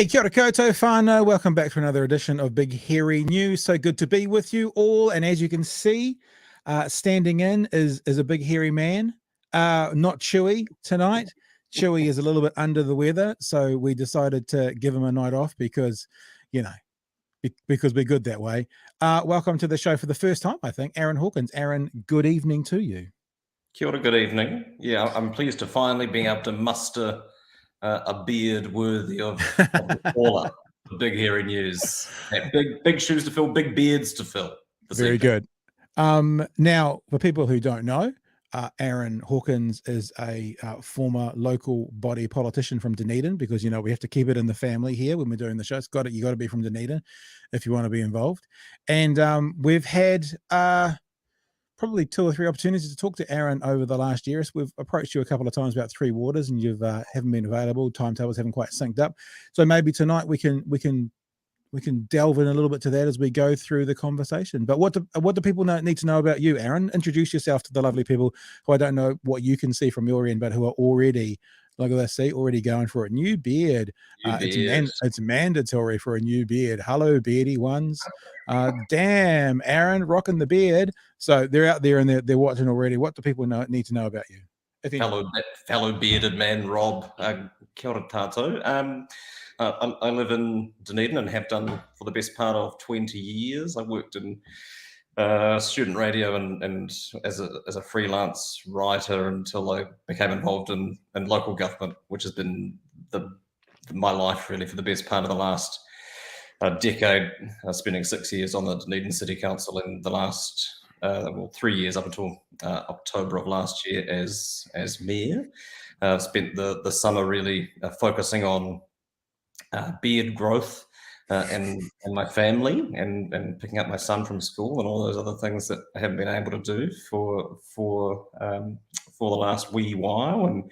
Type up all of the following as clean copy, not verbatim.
Hey, kia ora koutou whānau. Welcome back to another edition of Big Hairy News. So good to be with you all. And as you can see, standing in is a big hairy man, not Chewy tonight. Chewy is a little bit under the weather, so we decided to give him a night off because, you know, because we're good that way. Welcome to the show for the first time, I think, Aaron Hawkins. Aaron, good evening to you. Kia ora, good evening. Yeah, I'm pleased to finally being able to muster a beard worthy of the caller. Big hairy news. Yeah, big shoes to fill, big beards to fill. Very good. Now, for people who don't know, Aaron Hawkins is a former local body politician from Dunedin, because, you know, we have to keep it in the family here when we're doing the show. You got to be from Dunedin if you want to be involved. And we've had probably 2 or 3 opportunities to talk to Aaron over the last year. So we've approached you a couple of times about Three Waters, and you've haven't been available. Timetables haven't quite synced up. So maybe tonight we can delve in a little bit to that as we go through the conversation. But what do people need to know about you, Aaron? Introduce yourself to the lovely people who I don't know what you can see from your end, but who are already, look at this, see, already going for a new beard. It's mandatory for a new beard. Hello, beardy ones. Damn, Aaron, rocking the beard. So they're out there and they're watching already. What do people need to know about you? Fellow bearded man, Rob. Kia ora tātou. I live in Dunedin and have done for the best part of 20 years. I worked in student radio and as a freelance writer until I became involved in local government, which has been my life really for the best part of the last decade, spending 6 years on the Dunedin City Council and the last 3 years up until October of last year as mayor. Spent the summer really focusing on beard growth and my family and picking up my son from school and all those other things that I haven't been able to do for the last wee while,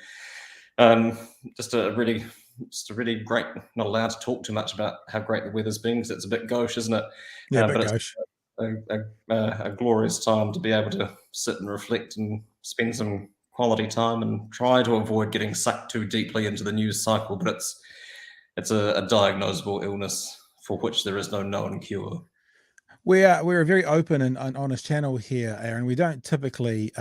and just a really great. Not allowed to talk too much about how great the weather's been because it's a bit gauche, isn't it? Yeah, but gauche. It's a glorious time to be able to sit and reflect and spend some quality time and try to avoid getting sucked too deeply into the news cycle. But it's a diagnosable illness for which there is no known cure. We're a very open and honest channel here, Aaron. We don't typically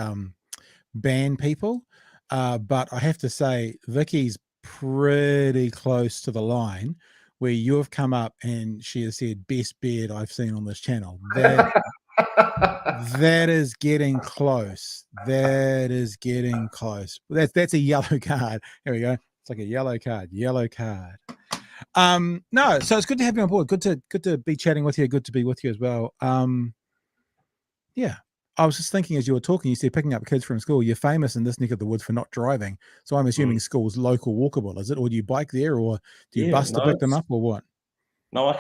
ban people, but I have to say Vicky's pretty close to the line where you have come up and she has said best beard I've seen on this channel. That is getting close. That is getting close. That's a yellow card. Here we go. It's like a yellow card. No, so it's good to have you on board. Good to be chatting with you. Good to be with you as well. Yeah, I was just thinking as you were talking, you said picking up kids from school. You're famous in this neck of the woods for not driving, so I'm assuming school's local, walkable, is it? Or do you bike there, or do you bus to pick them up, or what? No, I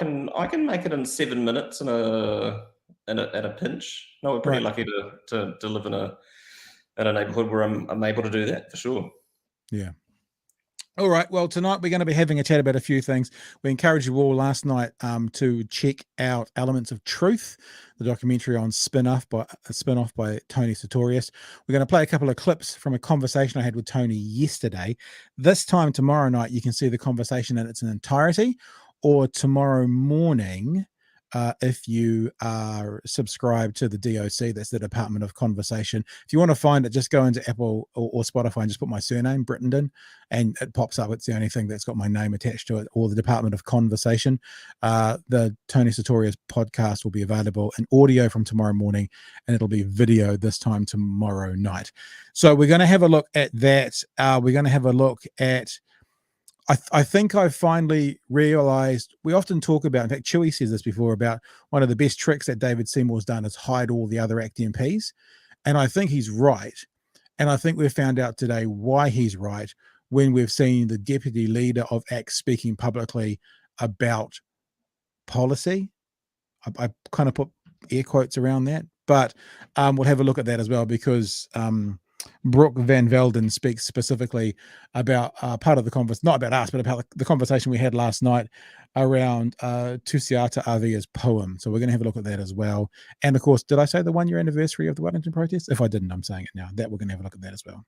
can make it in 7 minutes in a pinch. No, we're pretty lucky to live in a neighbourhood where I'm able to do that for sure. Yeah. All right. Well, tonight we're going to be having a chat about a few things. We encouraged you all last night to check out Elements of Truth, the documentary on Spin-Off by Tony Sutorius. We're going to play a couple of clips from a conversation I had with Tony yesterday. This time tomorrow night, you can see the conversation in its entirety, or tomorrow morning, if you are subscribed to the DOC, that's the Department of Conversation. If you want to find it, just go into Apple or Spotify and just put my surname, Brittenden, and it pops up. It's the only thing that's got my name attached to it, or the Department of Conversation. The Tony Sutorius podcast will be available in audio from tomorrow morning, and it'll be video this time tomorrow night. So we're going to have a look at that. We're going to have a look at I think I've finally realized, we often talk about, in fact, Chewy says this before, about one of the best tricks that David Seymour's done is hide all the other ACT MPs. And I think he's right. And I think we've found out today why he's right when we've seen the deputy leader of ACT speaking publicly about policy. I kind of put air quotes around that, but we'll have a look at that as well, because Brooke Van Velden speaks specifically about part of the conversation, not about us, but about the conversation we had last night around Tusiata Avia's poem. So we're going to have a look at that as well. And of course, did I say the 1-year anniversary of the Wellington Protest? If I didn't, I'm saying it now. That we're going to have a look at that as well.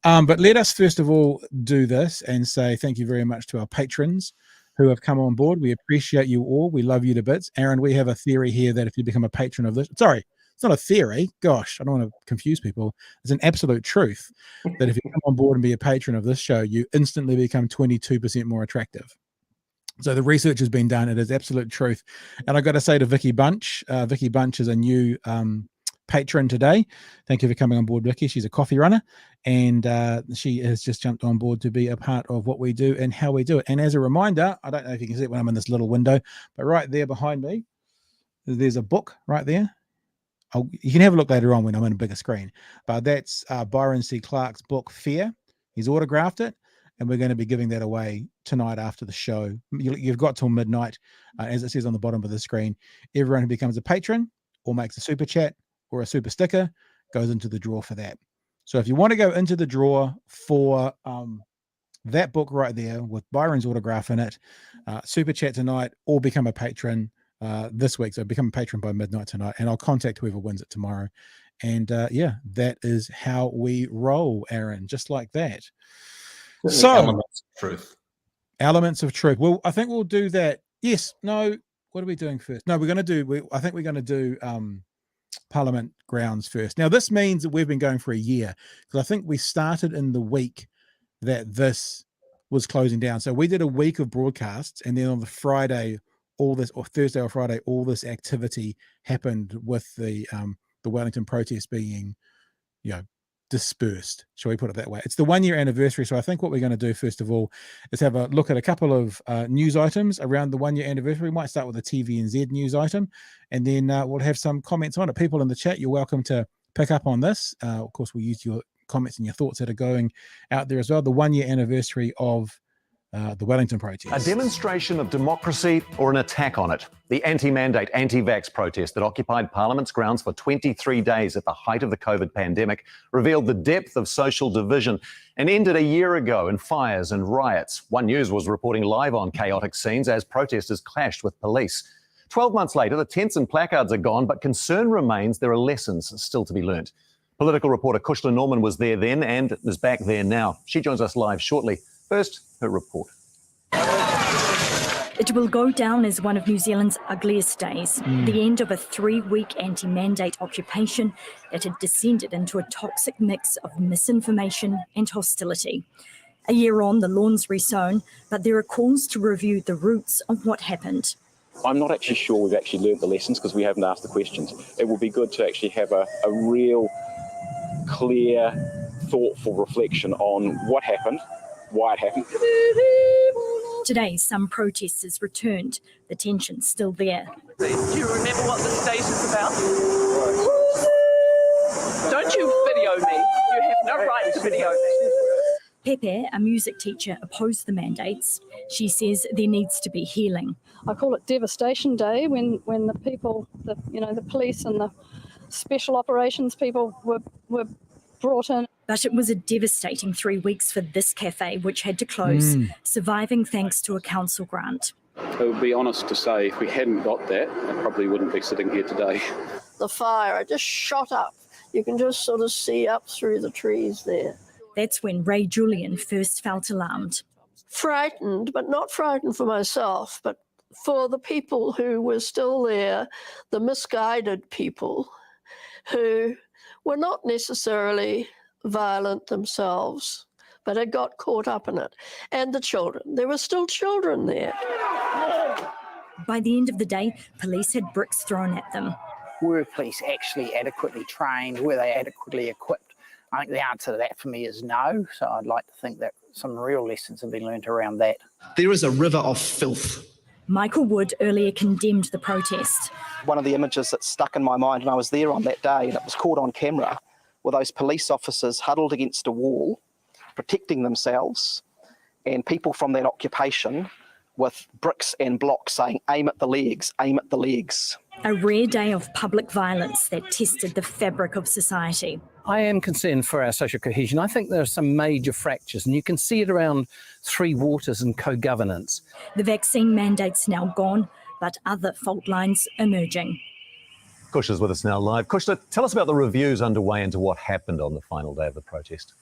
But let us first of all do this and say thank you very much to our patrons who have come on board. We appreciate you all. We love you to bits. Aaron, we have a theory here that if you become a patron of this, sorry, it's not a theory. Gosh, I don't want to confuse people. It's an absolute truth that if you come on board and be a patron of this show, you instantly become 22% more attractive. So the research has been done. It is absolute truth. And I got to say to Vicky Bunch is a new patron today. Thank you for coming on board, Vicky. She's a coffee runner, and she has just jumped on board to be a part of what we do and how we do it. And as a reminder, I don't know if you can see it when I'm in this little window, but right there behind me, there's a book right there. You can have a look later on when I'm on a bigger screen, but that's Byron C Clark's book, Fear. He's autographed it, and we're going to be giving that away tonight after the show. You've got till midnight, as it says on the bottom of the screen. Everyone who becomes a patron or makes a super chat or a super sticker goes into the draw for that. So if you want to go into the draw for that book right there with Byron's autograph in it, super chat tonight or become a patron this week. So become a patron by midnight tonight, and I'll contact whoever wins it tomorrow. And yeah, that is how we roll, Aaron, just like that. So elements of truth. Elements of truth. Well, I think we'll do that. Yes. No. What are we doing first? No, I think we're going to do Parliament grounds first. Now, this means that we've been going for a year, because I think we started in the week that this was closing down. So we did a week of broadcasts, and then on the Friday, Thursday or Friday, all this activity happened with the Wellington protest being, dispersed. Shall we put it that way? It's the 1 year anniversary. So I think what we're going to do first of all is have a look at a couple of news items around the 1 year anniversary. We might start with a TVNZ news item, and then we'll have some comments on it. People in the chat, you're welcome to pick up on this. Of course, we'll use your comments and your thoughts that are going out there as well. The 1 year anniversary of the Wellington Protest. A demonstration of democracy or an attack on it? The anti-mandate, anti-vax protest that occupied Parliament's grounds for 23 days at the height of the COVID pandemic revealed the depth of social division and ended a year ago in fires and riots. One News was reporting live on chaotic scenes as protesters clashed with police. 12 months later, the tents and placards are gone, but concern remains there are lessons still to be learnt. Political reporter Kushla Norman was there then and is back there now. She joins us live shortly. First, her report. It will go down as one of New Zealand's ugliest days, the end of a 3-week anti-mandate occupation that had descended into a toxic mix of misinformation and hostility. A year on, the lawn's resown, but there are calls to review the roots of what happened. I'm not actually sure we've actually learned the lessons because we haven't asked the questions. It will be good to actually have a real clear, thoughtful reflection on what happened, why it happened. Today, some protesters returned. The tension's still there. Do you remember what this station's about? Don't you video me. You have no right to video me. Pepe, a music teacher, opposed the mandates. She says there needs to be healing. I call it Devastation Day when the people, the police and the special operations people were brought in. But it was a devastating 3 weeks for this cafe, which had to close, surviving thanks to a council grant. It would be honest to say if we hadn't got that, I probably wouldn't be sitting here today. The fire, it just shot up. You can just sort of see up through the trees there. That's when Ray Julian first felt alarmed. Frightened, but not frightened for myself, but for the people who were still there, the misguided people who were not necessarily violent themselves, but had got caught up in it. And the children. There were still children there. By the end of the day, police had bricks thrown at them. Were police actually adequately trained? Were they adequately equipped? I think the answer to that for me is no. So I'd like to think that some real lessons have been learnt around that. There is a river of filth. Michael Wood earlier condemned the protest. One of the images that stuck in my mind, and I was there on that day, and it was caught on camera, were those police officers huddled against a wall, protecting themselves, and people from that occupation with bricks and blocks saying, "Aim at the legs, aim at the legs." A rare day of public violence that tested the fabric of society. I am concerned for our social cohesion. I think there are some major fractures, and you can see it around Three Waters and co-governance. The vaccine mandate's now gone, but other fault lines emerging. Kushla's with us now live. Kushla, tell us about the reviews underway into what happened on the final day of the protest.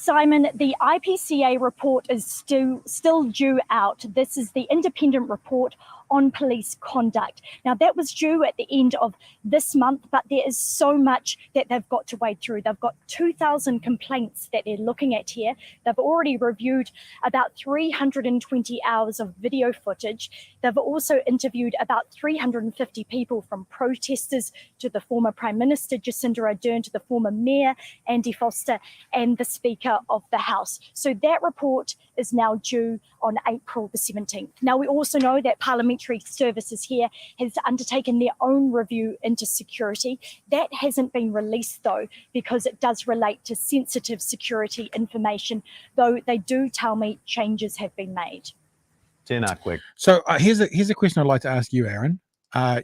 Simon, the IPCA report is still due out. This is the independent report on police conduct. Now, that was due at the end of this month, but there is so much that they've got to wade through. They've got 2,000 complaints that they're looking at here. They've already reviewed about 320 hours of video footage. They've also interviewed about 350 people, from protesters to the former Prime Minister Jacinda Ardern, to the former Mayor Andy Foster, and the Speaker of the House. So that report is now due on April the 17th. Now, we also know that Parliamentary Services here has undertaken their own review into security. That hasn't been released, though, because it does relate to sensitive security information, though they do tell me changes have been made. Tēnā koe. So here's a question I'd like to ask you, Aaron.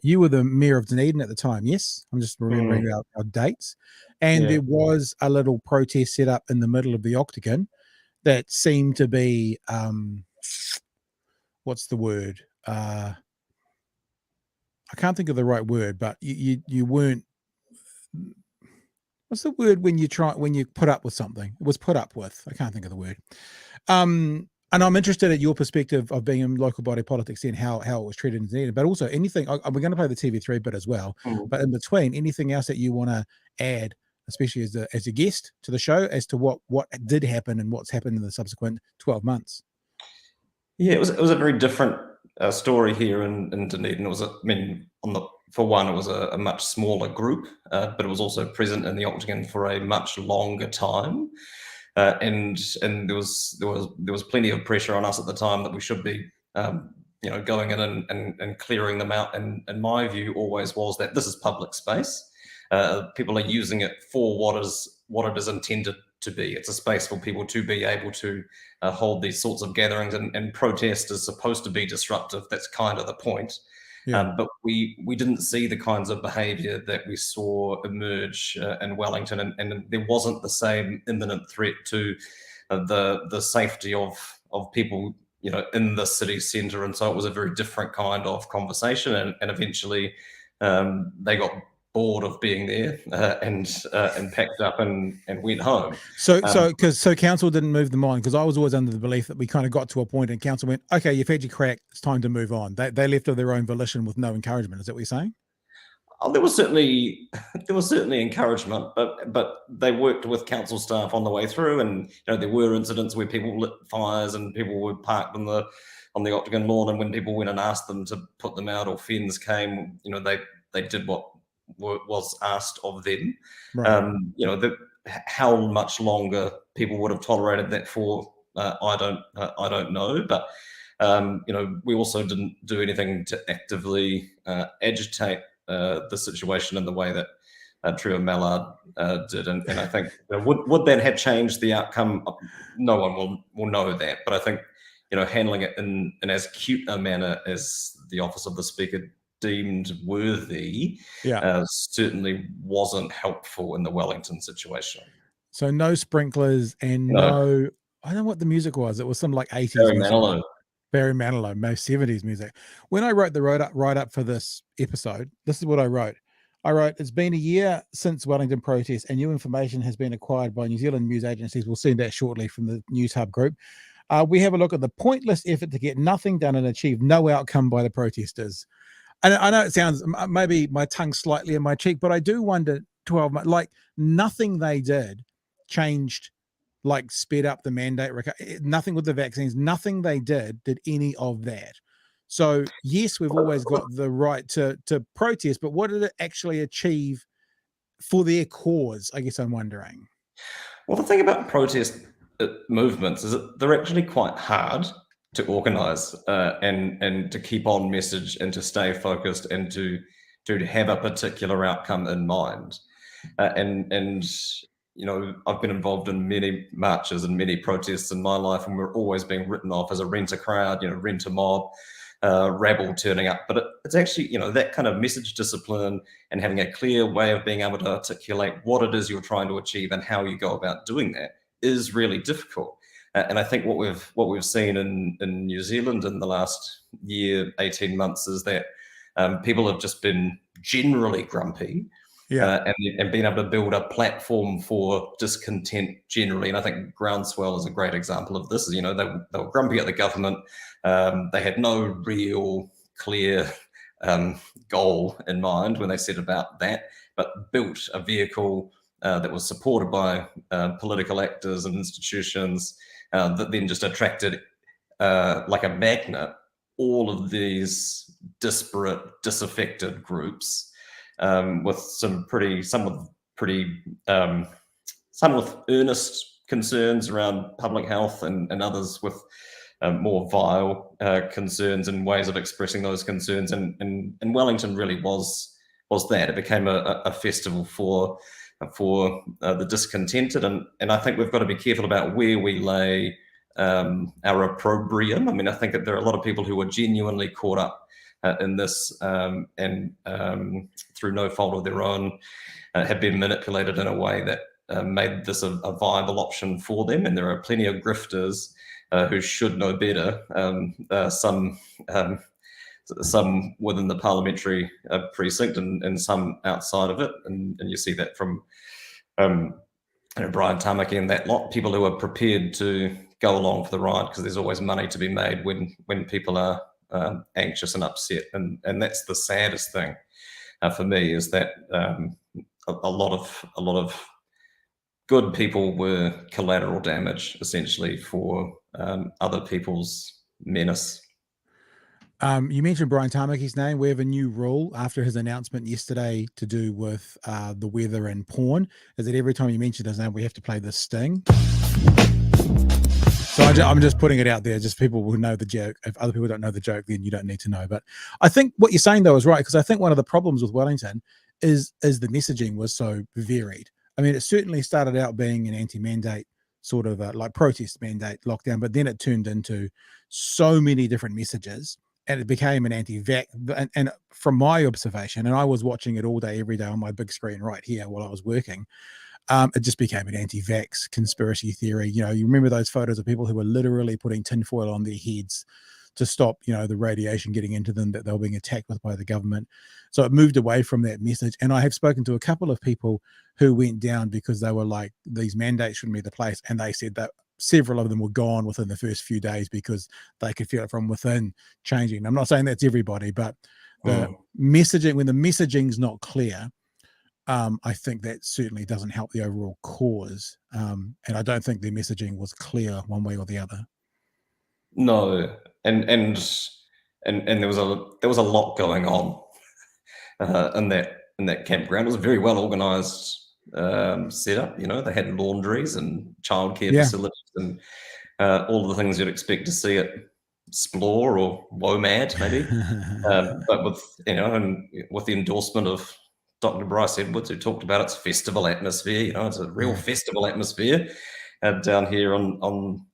You were the mayor of Dunedin at the time, yes? I'm just remembering our dates. And there was a little protest set up in the middle of the Octagon that seemed to be, what's the word? I can't think of the right word, but you weren't. What's the word when you put up with something? It was put up with. I can't think of the word. And I'm interested in your perspective of being in local body politics and how it was treated in Dunedin, but also anything. We're going to play the TV3 bit as well, but in between, anything else that you want to add, especially as a guest to the show, as to what did happen and what's happened in the subsequent 12 months. Yeah, it was a very different story here in Dunedin. It was, for one, it was a much smaller group, but it was also present in the Octagon for a much longer time. And there was plenty of pressure on us at the time that we should be, going in and clearing them out. And my view always was that this is public space. People are using it for what it is intended to be. It's a space for people to be able to hold these sorts of gatherings, and protest is supposed to be disruptive. That's kind of the point. Yeah. But we didn't see the kinds of behaviour that we saw emerge in Wellington, and there wasn't the same imminent threat to the safety of people, in the city centre. And so it was a very different kind of conversation, and eventually they got bored of being there and packed up and went home. So council didn't move them on, because I was always under the belief that we kind of got to a point and council went, okay, you've had your crack, it's time to move on. They left of their own volition with no encouragement. Is that what you're saying? Oh, there was certainly encouragement, but they worked with council staff on the way through, and there were incidents where people lit fires and people were parked on the Octagon lawn, and when people went and asked them to put them out, or fens came, they did what was asked of them. Right. How much longer people would have tolerated that for, I don't know. But we also didn't do anything to actively agitate the situation in the way that Trevor Mallard did, and I think would that have changed the outcome? No one will know that, but I think handling it in as cute a manner as the Office of the Speaker deemed worthy, certainly wasn't helpful in the Wellington situation. So no sprinklers and no I don't know what the music was. It was some like 80s music. Barry Manilow, most 70s music. When I wrote the write-up for this episode, this is what I wrote. It's been a year since Wellington Protest, and new information has been acquired by New Zealand news agencies. We'll see that shortly from the News Hub group. We have a look at the pointless effort to get nothing done and achieve no outcome by the protesters. And I know it sounds, maybe my tongue slightly in my cheek, but I do wonder, 12 months, like nothing they did changed, like sped up the mandate, nothing with the vaccines, nothing they did any of that. So yes, we've always got the right to protest, but what did it actually achieve for their cause? I guess I'm wondering. Well, the thing about protest movements is that they're actually quite hard to organize and to keep on message and to stay focused and to have a particular outcome in mind. And I've been involved in many marches and many protests in my life, and we're always being written off as a rent-a-crowd, rent-a-mob, rabble turning up. But it's actually, that kind of message discipline and having a clear way of being able to articulate what it is you're trying to achieve and how you go about doing that is really difficult. And I think what we've seen in New Zealand in the last year, 18 months, is that people have just been generally grumpy, and being able to build a platform for discontent generally. And I think Groundswell is a great example of this. You know, they were grumpy at the government. They had no real clear goal in mind when they set about that, but built a vehicle that was supported by political actors and institutions that then just attracted, like a magnet, all of these disparate, disaffected groups with some with earnest concerns around public health, and others with more vile concerns and ways of expressing those concerns. And Wellington really was that. It became a festival for the discontented, and I think we've got to be careful about where we lay our opprobrium. I mean, I think that there are a lot of people who are genuinely caught up in this, and through no fault of their own, have been manipulated in a way that made this a viable option for them. And there are plenty of grifters who should know better. Some within the parliamentary precinct, and some outside of it, and you see that from Brian Tamaki and that lot, people who are prepared to go along for the ride because there's always money to be made when people are anxious and upset, and that's the saddest thing for me, is that a lot of good people were collateral damage essentially for other people's menace. You mentioned Brian Tamaki's name. We have a new rule after his announcement yesterday to do with the weather and porn, is that every time you mention his name, we have to play this sting. So I'm just putting it out there, just people will know the joke. If other people don't know the joke, then you don't need to know. But I think what you're saying, though, is right, because I think one of the problems with Wellington is the messaging was so varied. I mean, it certainly started out being an anti-mandate sort of like protest mandate lockdown, but then it turned into so many different messages, and it became an anti-vax. And from my observation, and I was watching it all day, every day on my big screen right here while I was working, it just became an anti-vax conspiracy theory. You know, you remember those photos of people who were literally putting tinfoil on their heads to stop, you know, the radiation getting into them that they were being attacked with by the government. So it moved away from that message. And I have spoken to a couple of people who went down because they were like, these mandates shouldn't be the place. And they said that several of them were gone within the first few days because they could feel it from within changing. I'm not saying that's everybody, but the messaging, when the messaging's not clear, I think that certainly doesn't help the overall cause. And I don't think their messaging was clear one way or the other. No, and there was a lot going on in that campground. It was a very well organised setup. You know, they had laundries and childcare facilities and all the things you'd expect to see at Splore or WOMAD, maybe. But with, you know, and with the endorsement of Dr. Bryce Edwards, who talked about its festival atmosphere. You know, it's a real festival atmosphere down here on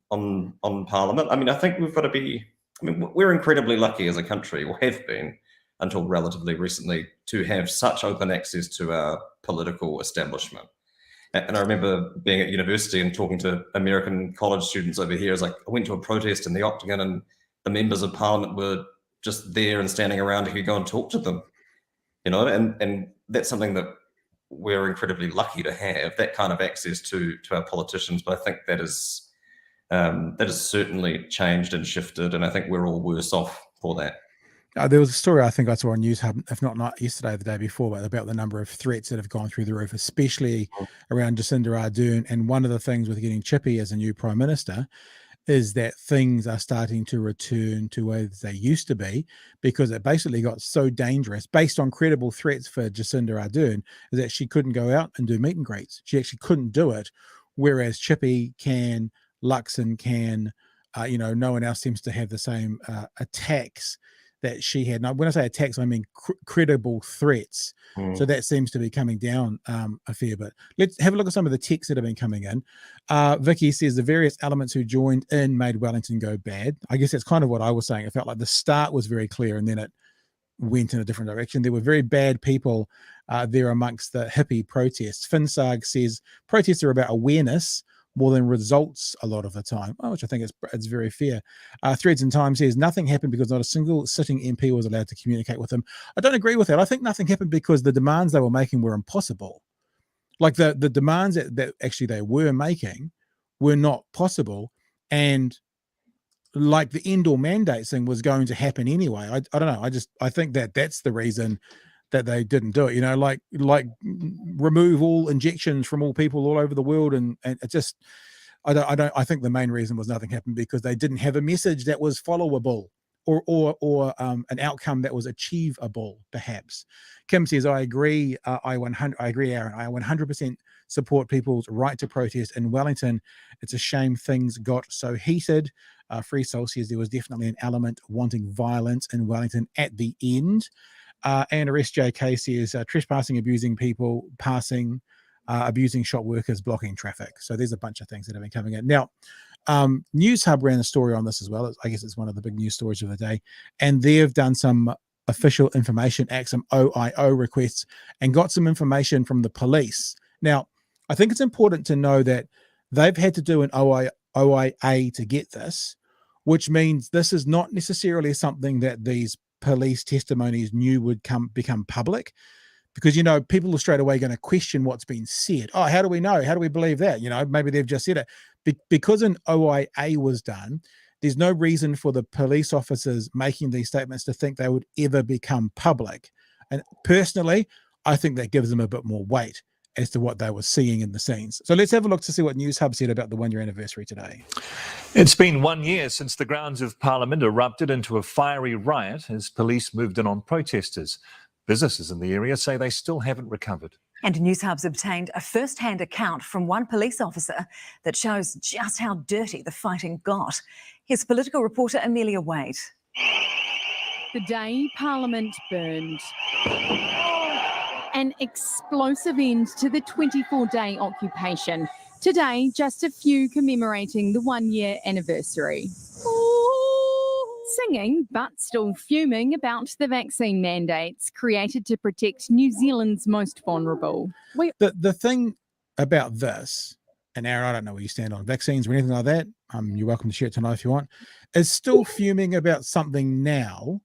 Parliament. I mean, I think we've got to be. I mean, we're incredibly lucky as a country, or have been until relatively recently, to have such open access to our political establishment. And I remember being at university and talking to American college students over here. It's like, I went to a protest in the Octagon, and the members of Parliament were just there and standing around. You could go and talk to them. You know, and that's something that we're incredibly lucky to have, that kind of access to our politicians. But I think that has certainly changed and shifted, and I think we're all worse off for that. There was a story I think I saw on News Hub, if not yesterday, the day before, but about the number of threats that have gone through the roof, especially around Jacinda Ardern. And one of the things with getting Chippy as a new Prime Minister is that things are starting to return to where they used to be, because it basically got so dangerous based on credible threats for Jacinda Ardern, is that she couldn't go out and do meet and greets. She actually couldn't do it, whereas Chippy can, Luxon can, you know, no one else seems to have the same attacks that she had. Now, when I say attacks, I mean credible threats. So that seems to be coming down a fair bit. Let's have a look at some of the texts that have been coming in. Vicky says the various elements who joined in made Wellington go bad. I guess that's kind of what I was saying. It felt like the start was very clear and then it went in a different direction. There were very bad people there amongst the hippie protests. Finsag says protests are about awareness, more than results a lot of the time, which I think it's very fair. Threads in Time says nothing happened because not a single sitting MP was allowed to communicate with them. I don't agree with that. I think nothing happened because the demands they were making were impossible. Like the demands that actually they were making were not possible. And like the indoor mandates thing was going to happen anyway. I don't know. I think that's the reason that they didn't do it, like remove all injections from all people all over the world. And it just, I think the main reason was nothing happened because they didn't have a message that was followable or an outcome that was achievable, perhaps. Kim says, I agree. I agree, Aaron. I 100% support people's right to protest in Wellington. It's a shame things got so heated. Free Soul says there was definitely an element wanting violence in Wellington at the end. And Arrest JK says trespassing, abusing people, passing, abusing shop workers, blocking traffic. So there's a bunch of things that have been coming in. Now, News Hub ran a story on this as well. I guess it's one of the big news stories of the day. And they've done some official information act, some OIO requests, and got some information from the police. Now, I think it's important to know that they've had to do an OIA to get this, which means this is not necessarily something that these police testimonies knew would become public, because people are straight away going to question what's been said. Oh, how do we know? How do we believe that? Maybe they've just said it. Because an OIA was done, there's no reason for the police officers making these statements to think they would ever become public. And personally, I think that gives them a bit more weight as to what they were seeing in the scenes. So let's have a look to see what News Hub said about the 1-year anniversary today. It's been 1 year since the grounds of Parliament erupted into a fiery riot as police moved in on protesters. Businesses in the area say they still haven't recovered. And News Hub's obtained a first-hand account from one police officer that shows just how dirty the fighting got. Here's political reporter Amelia Wade. The day Parliament burned. An explosive end to the 24-day occupation. Today, just a few commemorating the 1-year anniversary. Singing, but still fuming about the vaccine mandates created to protect New Zealand's most vulnerable. The thing about this, and Aaron, I don't know where you stand on vaccines or anything like that, you're welcome to share it tonight if you want, is still fuming about something now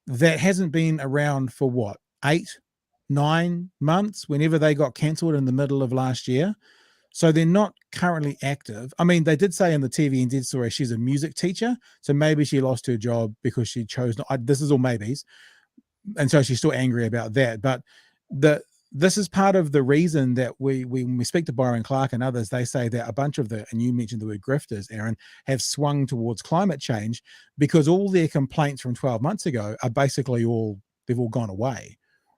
that hasn't been around for what, 8-9 months, whenever they got cancelled in the middle of last year. So they're not currently active. I mean, they did say in the TVNZ story she's a music teacher, so maybe she lost her job because she chose not. This is all maybes, and so she's still angry about that. But this is part of the reason that when we speak to Byron Clark and others, they say that a bunch of and you mentioned the word grifters, Aaron, have swung towards climate change because all their complaints from 12 months ago are basically they've all gone away.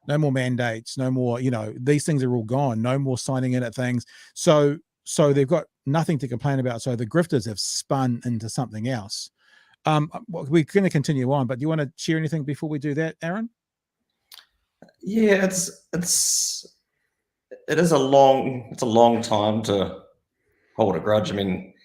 No more mandates, no more, these things are all gone, no more signing in at things. So they've got nothing to complain about. So the grifters have spun into something else. We're going to continue on, but do you want to share anything before we do that, Aaron? Yeah, it is a long time to hold a grudge. I mean,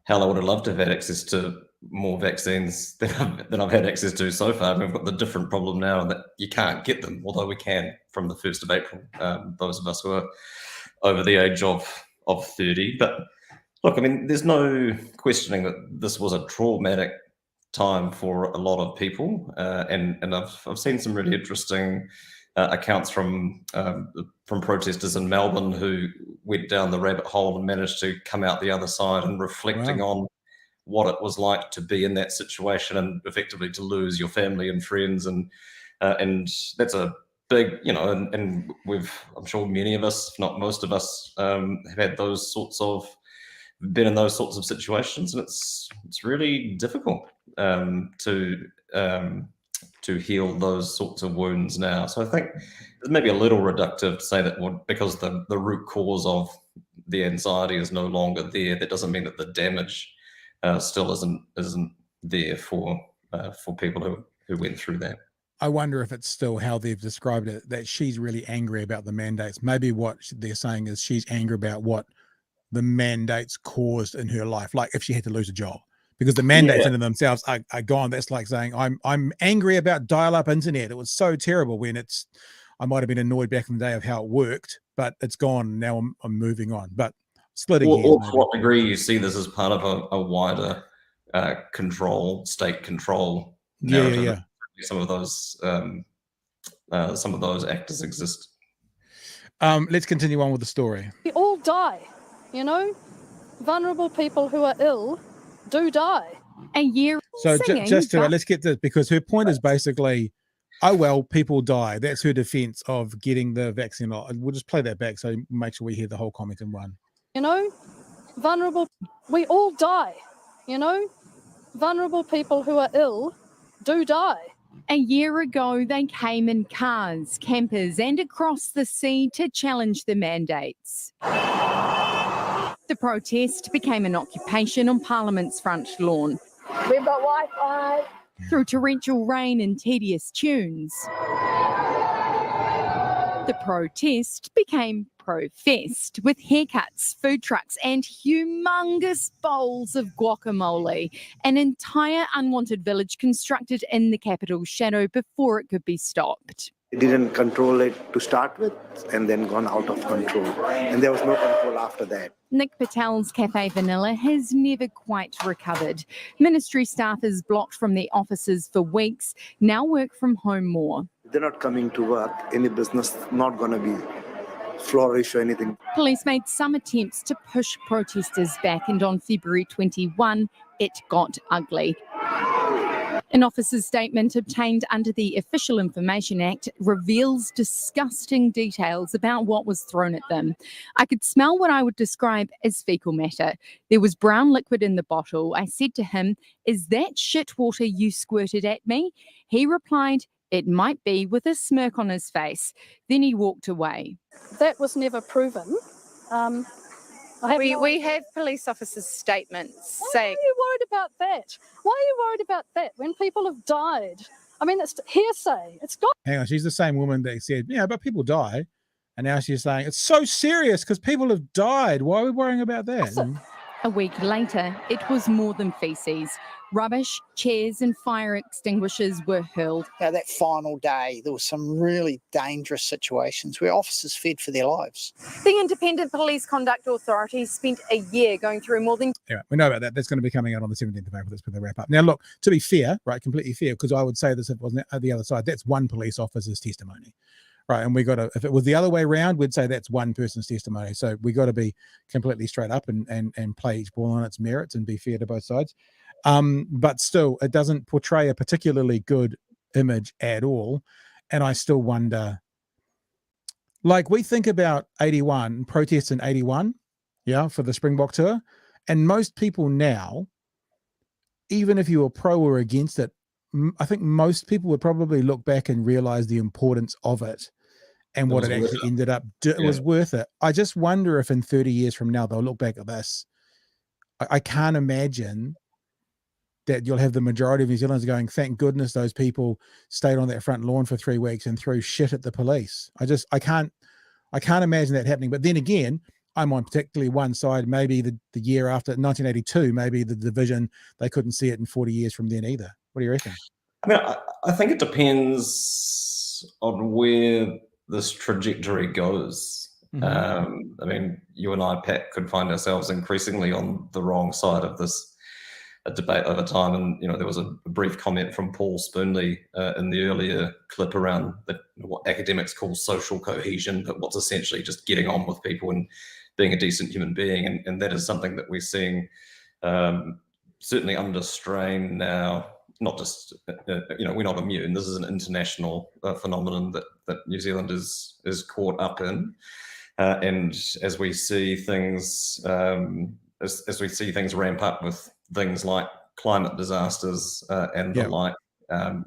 hell, I would have loved to have had access to more vaccines than I've had access to so far. We've got the different problem now that you can't get them, although we can from the 1st of April, those of us who are over the age of 30. But look, I mean, there's no questioning that this was a traumatic time for a lot of people, and I've seen some really interesting accounts from protesters in Melbourne who went down the rabbit hole and managed to come out the other side and reflecting on what it was like to be in that situation and effectively to lose your family and friends, and that's a big, and I'm sure many of us, if not most of us, have had been in those sorts of situations, and it's really difficult to heal those sorts of wounds now. So I think it's maybe a little reductive to say that because the root cause of the anxiety is no longer there, that doesn't mean that the damage still isn't there for people who went through that. I wonder if it's still how they've described it, that she's really angry about the mandates. Maybe what they're saying is she's angry about what the mandates caused in her life, like if she had to lose a job, because the mandates in themselves are gone. That's like saying I'm angry about dial-up internet. It was so terrible when I might have been annoyed back in the day of how it worked, but it's gone now. I'm moving on. But splitting hairs. Or maybe. to what degree you see this as part of a wider state control narrative. Yeah. Some of those actors exist. Let's continue on with the story. We all die, you know. Vulnerable people who are ill do die. A year. So singing, just to but- let's get this, because her point is basically, oh well, people die. That's her defense of getting the vaccine. We'll just play that back so make sure we hear the whole comment in one. You know, vulnerable. We all die, you know. Vulnerable people who are ill do die. A year ago, they came in cars, campers, and across the sea to challenge the mandates. The protest became an occupation on Parliament's front lawn. We've got Wi-Fi. Through torrential rain and tedious tunes, the protest became professed with haircuts, food trucks, and humongous bowls of guacamole. An entire unwanted village constructed in the capital's shadow before it could be stopped. They didn't control it to start with and then gone out of control. And there was no control after that. Nick Patel's Cafe Vanilla has never quite recovered. Ministry staff is blocked from their offices for weeks, now work from home more. They're not coming to work. Any business not going to be flourish or anything. Police made some attempts to push protesters back, and on February 21, it got ugly. An officer's statement obtained under the Official Information Act reveals disgusting details about what was thrown at them. I could smell what I would describe as fecal matter. There was brown liquid in the bottle. I said to him, "Is that shit water you squirted at me?" He replied, "It might be," with a smirk on his face. Then he walked away. That was never proven. We have police officers' statements saying. Why are you worried about that? Why are you worried about that when people have died? I mean, it's hearsay. It's got. Hang on, she's the same woman that said, yeah, but people die. And now she's saying, it's so serious because people have died. Why are we worrying about that? A week later, it was more than feces. Rubbish, chairs and fire extinguishers were hurled. That final day, there were some really dangerous situations where officers feared for their lives. The Independent Police Conduct Authority spent a year going through more than... Yeah, we know about that. That's going to be coming out on the 17th of April. That's where they wrap up. Now, look, to be fair, right, completely fair, because I would say this if it wasn't the other side, that's one police officer's testimony. Right, and we got to, if it was the other way around, we'd say that's one person's testimony. So we got to be completely straight up and play each ball on its merits and be fair to both sides. But still, it doesn't portray a particularly good image at all. And I still wonder, like we think about 81, protests in 81, yeah, for the Springbok tour. And most people now, even if you were pro or against it, I think most people would probably look back and realize the importance of it and what it actually ended up. It was worth it. I just wonder if in 30 years from now, they'll look back at this. I can't imagine that you'll have the majority of New Zealanders going, thank goodness those people stayed on that front lawn for 3 weeks and threw shit at the police. I can't imagine that happening. But then again, I'm on particularly one side. Maybe the year after 1982, maybe the division, they couldn't see it in 40 years from then either. What do you reckon? I mean, I think it depends on where this trajectory goes. Mm-hmm. I mean, you and I, Pat, could find ourselves increasingly on the wrong side of this debate over time. And, there was a brief comment from Paul Spoonley in the earlier clip around what academics call social cohesion, but what's essentially just getting on with people and being a decent human being. And that is something that we're seeing certainly under strain now. Not just, we're not immune. This is an international phenomenon that New Zealand is caught up in. And as we see things, as we see things ramp up with things like climate disasters and the like,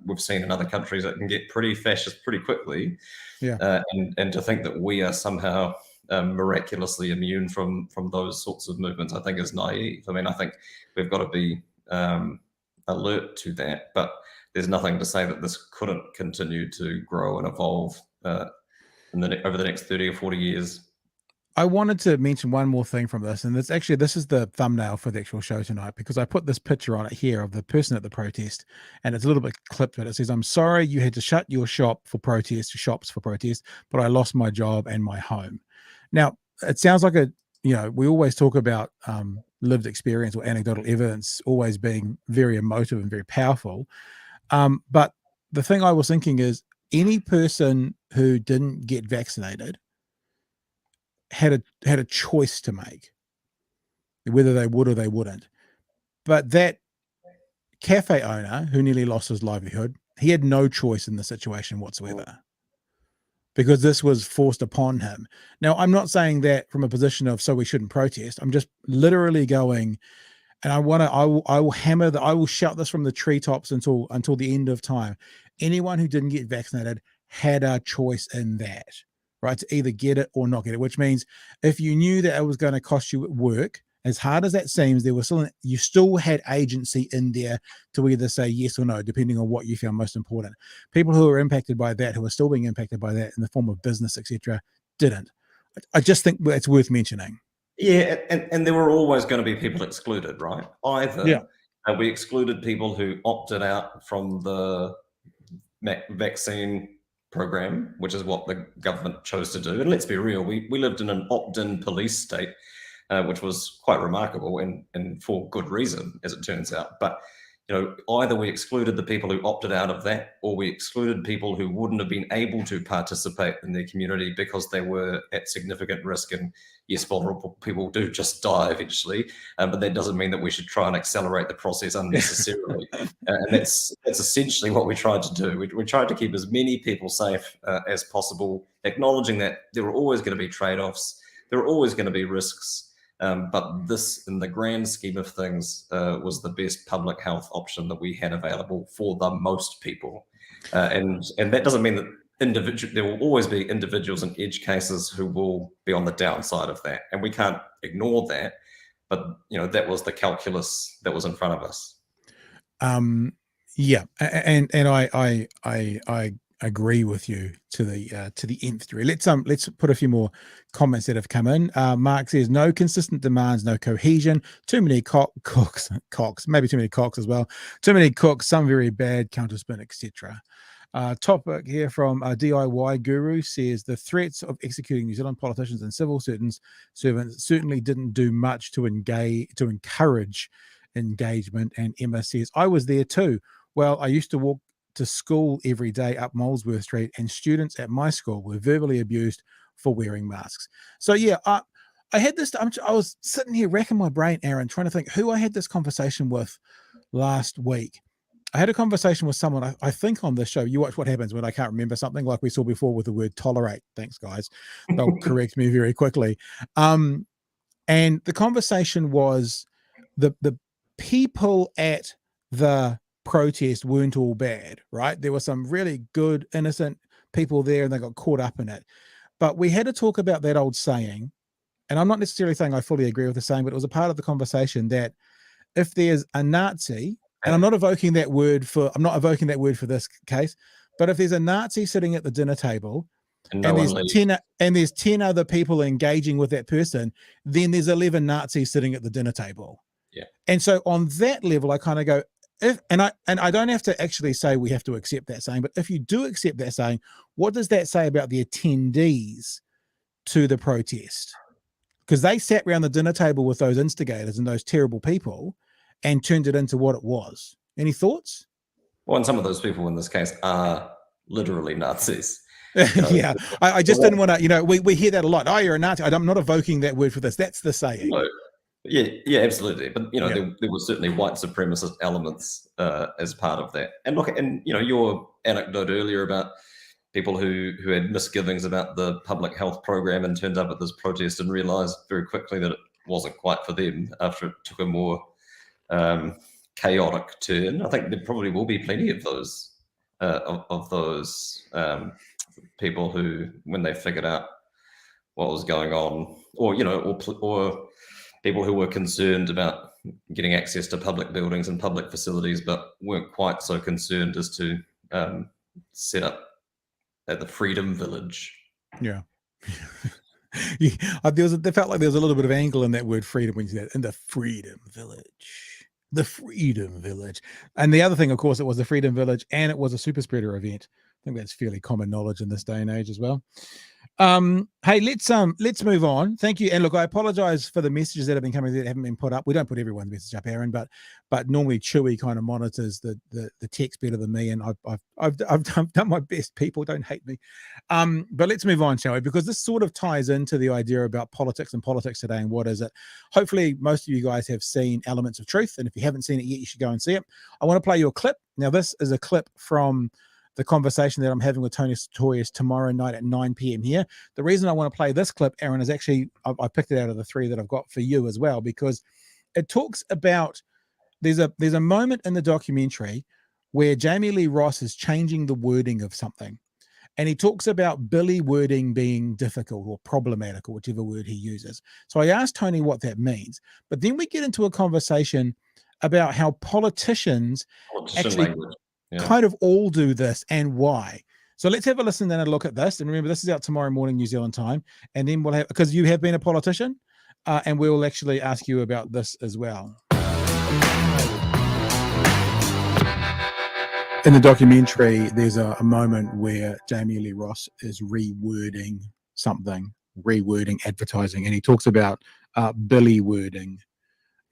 we've seen in other countries that can get pretty fascist pretty quickly. Yeah. And to think that we are somehow miraculously immune from those sorts of movements, I think is naive. I mean, I think we've got to be alert to that, but there's nothing to say that this couldn't continue to grow and evolve over the next 30 or 40 years. I wanted to mention one more thing from this, and this is the thumbnail for the actual show tonight, because I put this picture on it here of the person at the protest, and it's a little bit clipped, but it says, "I'm sorry you had to shut your shops for protest, but I lost my job and my home." Now, it sounds like we always talk about lived experience or anecdotal evidence always being very emotive and very powerful. But the thing I was thinking is any person who didn't get vaccinated had a choice to make, whether they would or they wouldn't. But that cafe owner who nearly lost his livelihood, he had no choice in the situation whatsoever, because this was forced upon him. Now, I'm not saying that from a position of so we shouldn't protest. I'm just literally going, and I will hammer that. I will shout this from the treetops until the end of time. Anyone who didn't get vaccinated had a choice in that, right? To either get it or not get it, which means if you knew that it was going to cost you at work, as hard as that seems, you still had agency in there to either say yes or no, depending on what you found most important. People who are impacted by that, who are still being impacted by that in the form of business, etc., didn't. I just think it's worth mentioning. Yeah, and there were always going to be people excluded, right? Either we excluded people who opted out from the vaccine program, which is what the government chose to do. And let's be real, we lived in an opt-in police state, which was quite remarkable and for good reason, as it turns out. But either we excluded the people who opted out of that, or we excluded people who wouldn't have been able to participate in their community because they were at significant risk. And yes, vulnerable people do just die eventually, but that doesn't mean that we should try and accelerate the process unnecessarily. And that's essentially what we tried to do. We tried to keep as many people safe as possible, acknowledging that there were always going to be trade-offs, there were always going to be risks. But this, in the grand scheme of things, was the best public health option that we had available for the most people. And that doesn't mean that there will always be individuals in edge cases who will be on the downside of that. And we can't ignore that. But, that was the calculus that was in front of us. Yeah. And I agree with you to the nth degree. Let's put a few more comments that have come in. Mark says no consistent demands, no cohesion, too many cooks, maybe too many cocks as well, too many cooks, some very bad, counterspin, etc. Topic here from DIY Guru says the threats of executing New Zealand politicians and civil servants certainly didn't do much to encourage engagement. And Emma says I was there too. Well, I used to walk to school every day up Molesworth Street, and students at my school were verbally abused for wearing masks. So yeah, I had this. I was sitting here racking my brain, Aaron, trying to think who I had this conversation with last week. I had a conversation with someone, I think on this show. You watch what happens when I can't remember something, like we saw before with the word tolerate. Thanks, guys. They'll correct me very quickly. And the conversation was the people at the protest weren't all bad, right? There were some really good, innocent people there, and they got caught up in it. But we had to talk about that old saying, and I'm not necessarily saying I fully agree with the saying, but it was a part of the conversation that if there's a Nazi, and I'm not evoking that word for this case, but if there's a Nazi sitting at the dinner table and there's 10 other people engaging with that person, then there's 11 Nazis sitting at the dinner table. Yeah. And so on that level, I kind of go, and I don't have to actually say we have to accept that saying, but if you do accept that saying, what does that say about the attendees to the protest? Because they sat around the dinner table with those instigators and those terrible people and turned it into what it was. Any thoughts? Well, and some of those people in this case are literally Nazis. Yeah, I just didn't want to, we hear that a lot. Oh, you're a Nazi. I'm not evoking that word for this. That's the saying. No. Yeah, absolutely. But there were certainly white supremacist elements as part of that. And look, and your anecdote earlier about people who had misgivings about the public health program and turned up at this protest and realised very quickly that it wasn't quite for them after it took a more chaotic turn. I think there probably will be plenty of those people who, when they figured out what was going on, or people who were concerned about getting access to public buildings and public facilities, but weren't quite so concerned as to set up at the Freedom Village. Yeah. They felt like there was a little bit of angle in that word freedom when you said in the Freedom Village. The Freedom Village. And the other thing, of course, it was the Freedom Village and it was a super spreader event. I think that's fairly common knowledge in this day and age as well. Hey, let's move on. Thank you. And look, I apologize for the messages that have been coming that haven't been put up. We don't put everyone's message up, Aaron, but normally Chewy kind of monitors the text better than me, and I've done my best. People don't hate me. But let's move on, shall we? Because this sort of ties into the idea about politics and politics today and what is it. Hopefully most of you guys have seen Elements of Truth, and if you haven't seen it yet, you should go and see it. I want to play you a clip. Now, this is a clip from the conversation that I'm having with Tony Sutorius tomorrow night at 9 p.m. here. The reason I want to play this clip, Aaron, is actually, I picked it out of the 3 that I've got for you as well, because it talks about, there's a moment in the documentary where Jamie Lee Ross is changing the wording of something. And he talks about Billy wording being difficult or problematic, or whichever word he uses. So I asked Tony what that means. But then we get into a conversation about how politicians actually kind of all do this and why. So let's have a listen and a look at this. And remember, this is out tomorrow morning, New Zealand time. And then we'll have, because you have been a politician, and we'll actually ask you about this as well. In the documentary, there's a moment where Jamie Lee Ross is rewording something, rewording advertising, and he talks about Billy wording.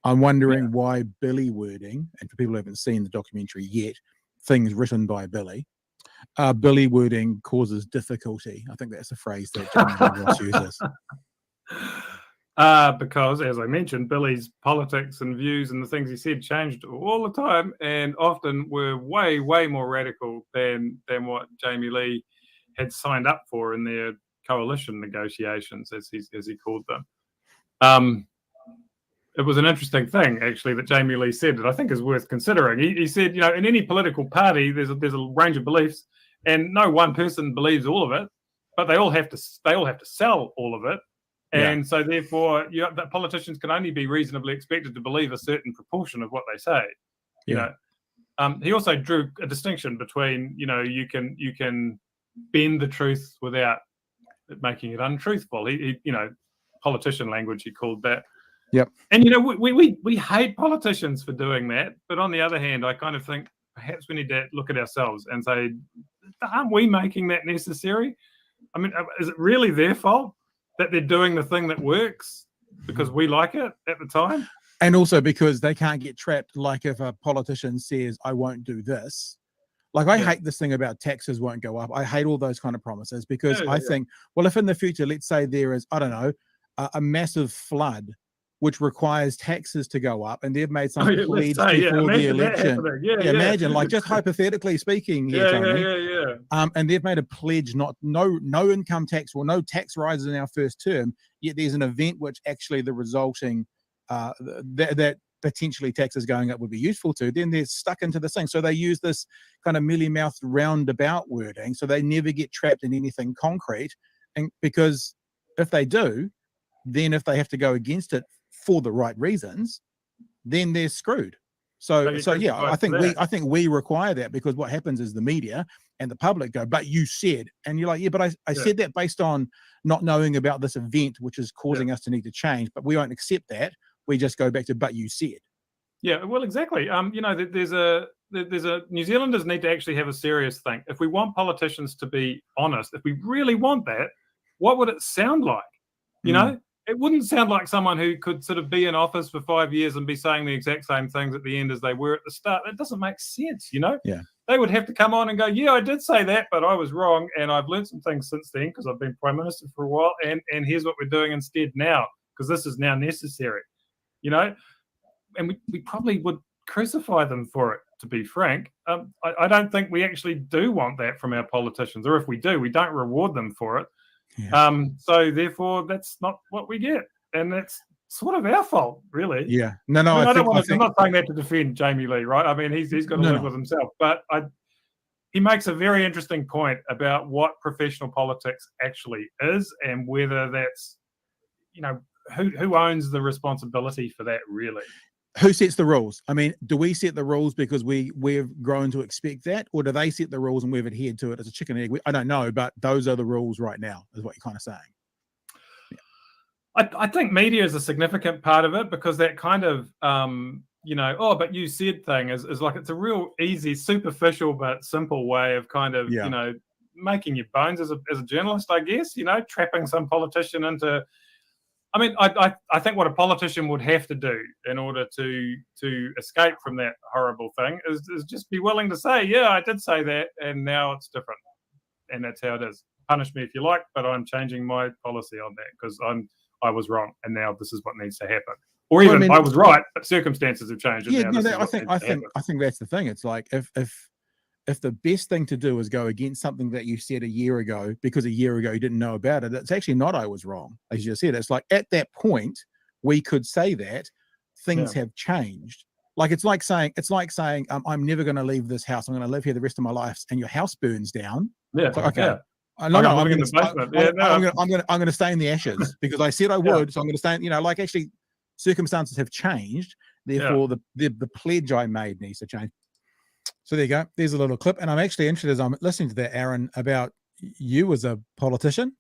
I'm wondering why Billy wording, and for people who haven't seen the documentary yet, things written by Billy, Billy wording causes difficulty. I think that's a phrase that Jamie Lee Ross uses. Because, as I mentioned, Billy's politics and views and the things he said changed all the time, and often were way, way more radical than what Jamie Lee had signed up for in their coalition negotiations, as he called them. It was an interesting thing, actually, that Jamie Lee said that I think is worth considering. He said, you know, in any political party, there's a range of beliefs, and no one person believes all of it, but they all have to sell all of it. And so, therefore, the politicians can only be reasonably expected to believe a certain proportion of what they say. You know, he also drew a distinction between, you know, you can bend the truth without making it untruthful. He you know, politician language, he called that. Yep. And you know, we hate politicians for doing that, but on the other hand, I kind of think perhaps we need to look at ourselves and say, aren't we making that necessary? I mean, is it really their fault that they're doing the thing that works because we like it at the time? And also because they can't get trapped, like if a politician says, I won't do this. Like, I hate this thing about taxes won't go up. I hate all those kind of promises, because I think, well, if in the future, let's say there is, I don't know, a massive flood which requires taxes to go up, and they've made some pledge before the election. Imagine, like, just hypothetically speaking here, Tony, and they've made a pledge, no income tax or no tax rises in our first term, yet there's an event which actually the resulting that potentially taxes going up would be useful to, then they're stuck into this thing. So they use this kind of mealy-mouthed roundabout wording, so they never get trapped in anything concrete. And because if they do, then if they have to go against it for the right reasons, then they're screwed. So yeah, I think we require that, because what happens is the media and the public go, but you said, and you're like, yeah, but I said that based on not knowing about this event, which is causing us to need to change, but we won't accept that. We just go back to, but you said. Yeah, well, exactly. You know, there's a New Zealanders need to actually have a serious think. If we want politicians to be honest, if we really want that, what would it sound like? You know, it wouldn't sound like someone who could sort of be in office for 5 years and be saying the exact same things at the end as they were at the start. That doesn't make sense, you know? Yeah. They would have to come on and go, yeah, I did say that, but I was wrong, and I've learned some things since then because I've been Prime Minister for a while, and here's what we're doing instead now, because this is now necessary, you know? And we probably would crucify them for it, to be frank. I don't think we actually do want that from our politicians, or if we do, we don't reward them for it. Yeah. So therefore, that's not what we get, and that's sort of our fault, really. Yeah. No. I don't want to. I'm not saying that to defend Jamie Lee, right? I mean, he's got to live with himself, but he makes a very interesting point about what professional politics actually is, and whether that's, you know, who owns the responsibility for that, really. Who sets the rules? I mean, do we set the rules because we've grown to expect that, or do they set the rules and we've adhered to it as a chicken and egg? I don't know, but those are the rules right now, is what you're kind of saying. Yeah. I think media is a significant part of it, because that kind of, you know, oh, but you said thing is like, it's a real easy, superficial but simple way of kind of, you know, making your bones as a journalist, I guess, trapping some politician into. I mean, I think what a politician would have to do in order to escape from that horrible thing is just be willing to say, yeah, I did say that, and now it's different, and that's how it is. Punish me if you like, but I'm changing my policy on that because I was wrong, and now this is what needs to happen. Or even I was right, but circumstances have changed. And I think that's the thing. It's like if the best thing to do is go against something that you said a year ago because a year ago you didn't know about it, it's actually not I was wrong, as you said. It's like at that point we could say that things have changed. Like it's like saying I'm never going to leave this house. I'm going to live here the rest of my life, and your house burns down. Yeah. It's like, okay. Yeah. I'm going to stay in the ashes because I said I would. So I'm going to stay. Like actually, circumstances have changed. Therefore, the pledge I made needs to change. So there you go. There's a little clip, and I'm actually interested as I'm listening to that, Aaron, about you as a politician,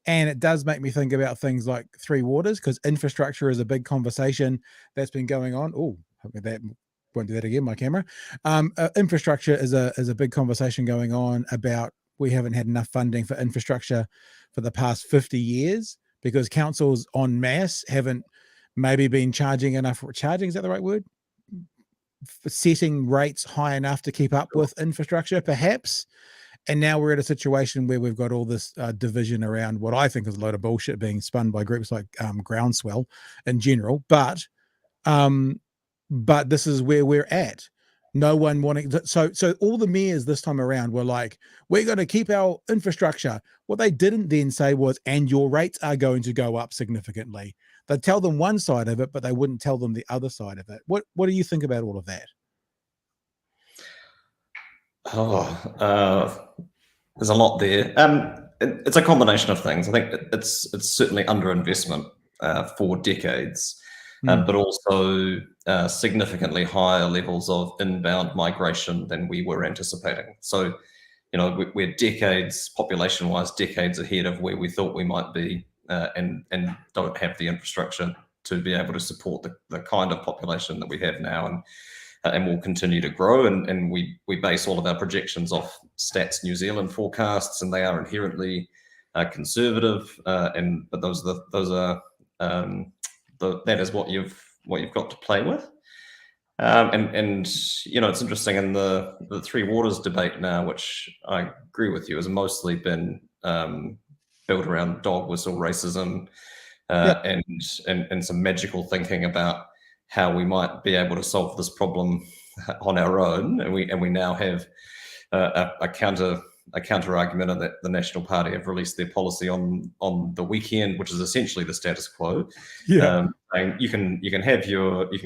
and it does make me think about things like Three Waters because infrastructure is a big conversation that's been going on. Oh, that won't do that again. My camera. Infrastructure is a big conversation going on about. We haven't had enough funding for infrastructure for the past 50 years because councils en masse haven't maybe been charging enough. Charging, is that the right word? Setting rates high enough to keep up with infrastructure, perhaps. And now we're at a situation where we've got all this division around what I think is a load of bullshit being spun by groups like Groundswell in general. But this is where we're at. No one wanting to, so all the mayors this time around were like, we're going to keep our infrastructure. What they didn't then say was, and your rates are going to go up significantly. They'd tell them one side of it, but they wouldn't tell them the other side of it. What do you think about all of that? There's a lot there. It's a combination of things. I think it's certainly underinvestment for decades. But also significantly higher levels of inbound migration than we were anticipating. So, we're decades, population-wise, decades ahead of where we thought we might be, and don't have the infrastructure to be able to support the kind of population that we have now, and will continue to grow. And we base all of our projections off Stats New Zealand forecasts, and they are inherently conservative. But that is what you've got to play with, it's interesting in the Three Waters debate now, which I agree with you, has mostly been built around dog whistle racism and some magical thinking about how we might be able to solve this problem on our own, and we now have a counter argument that the National Party have released their policy on the weekend, which is essentially the status quo. You can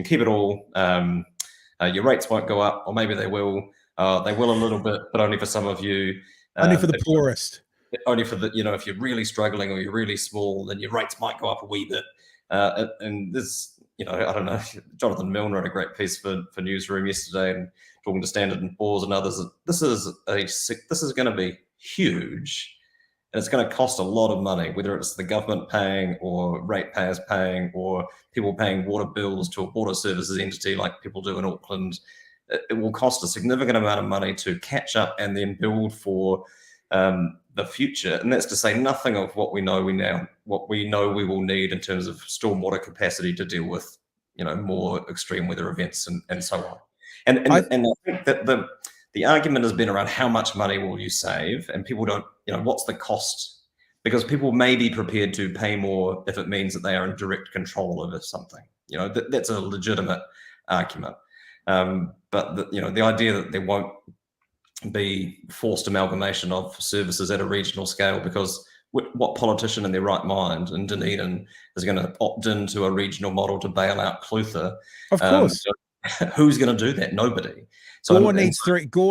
keep it all. Your rates won't go up, or maybe they will. They will a little bit, but only for some of you. Only for the poorest. Only for the if you're really struggling or you're really small, then your rates might go up a wee bit. And there's I don't know. Jonathan Milne wrote a great piece for Newsroom yesterday, and talking to Standard & Poor's and others. This is going to be huge, and it's going to cost a lot of money, whether it's the government paying or ratepayers paying or people paying water bills to a water services entity like people do in Auckland. It will cost a significant amount of money to catch up and then build for the future. And that's to say nothing of what we know we will need in terms of stormwater capacity to deal with, more extreme weather events and so on. And I think that the argument has been around how much money will you save, and people don't, what's the cost? Because people may be prepared to pay more if it means that they are in direct control over something. That's a legitimate argument. But the idea that there won't be forced amalgamation of services at a regional scale, because what politician in their right mind in Dunedin is going to opt into a regional model to bail out Clutha? Of course. Who's going to do that? Nobody. So Gore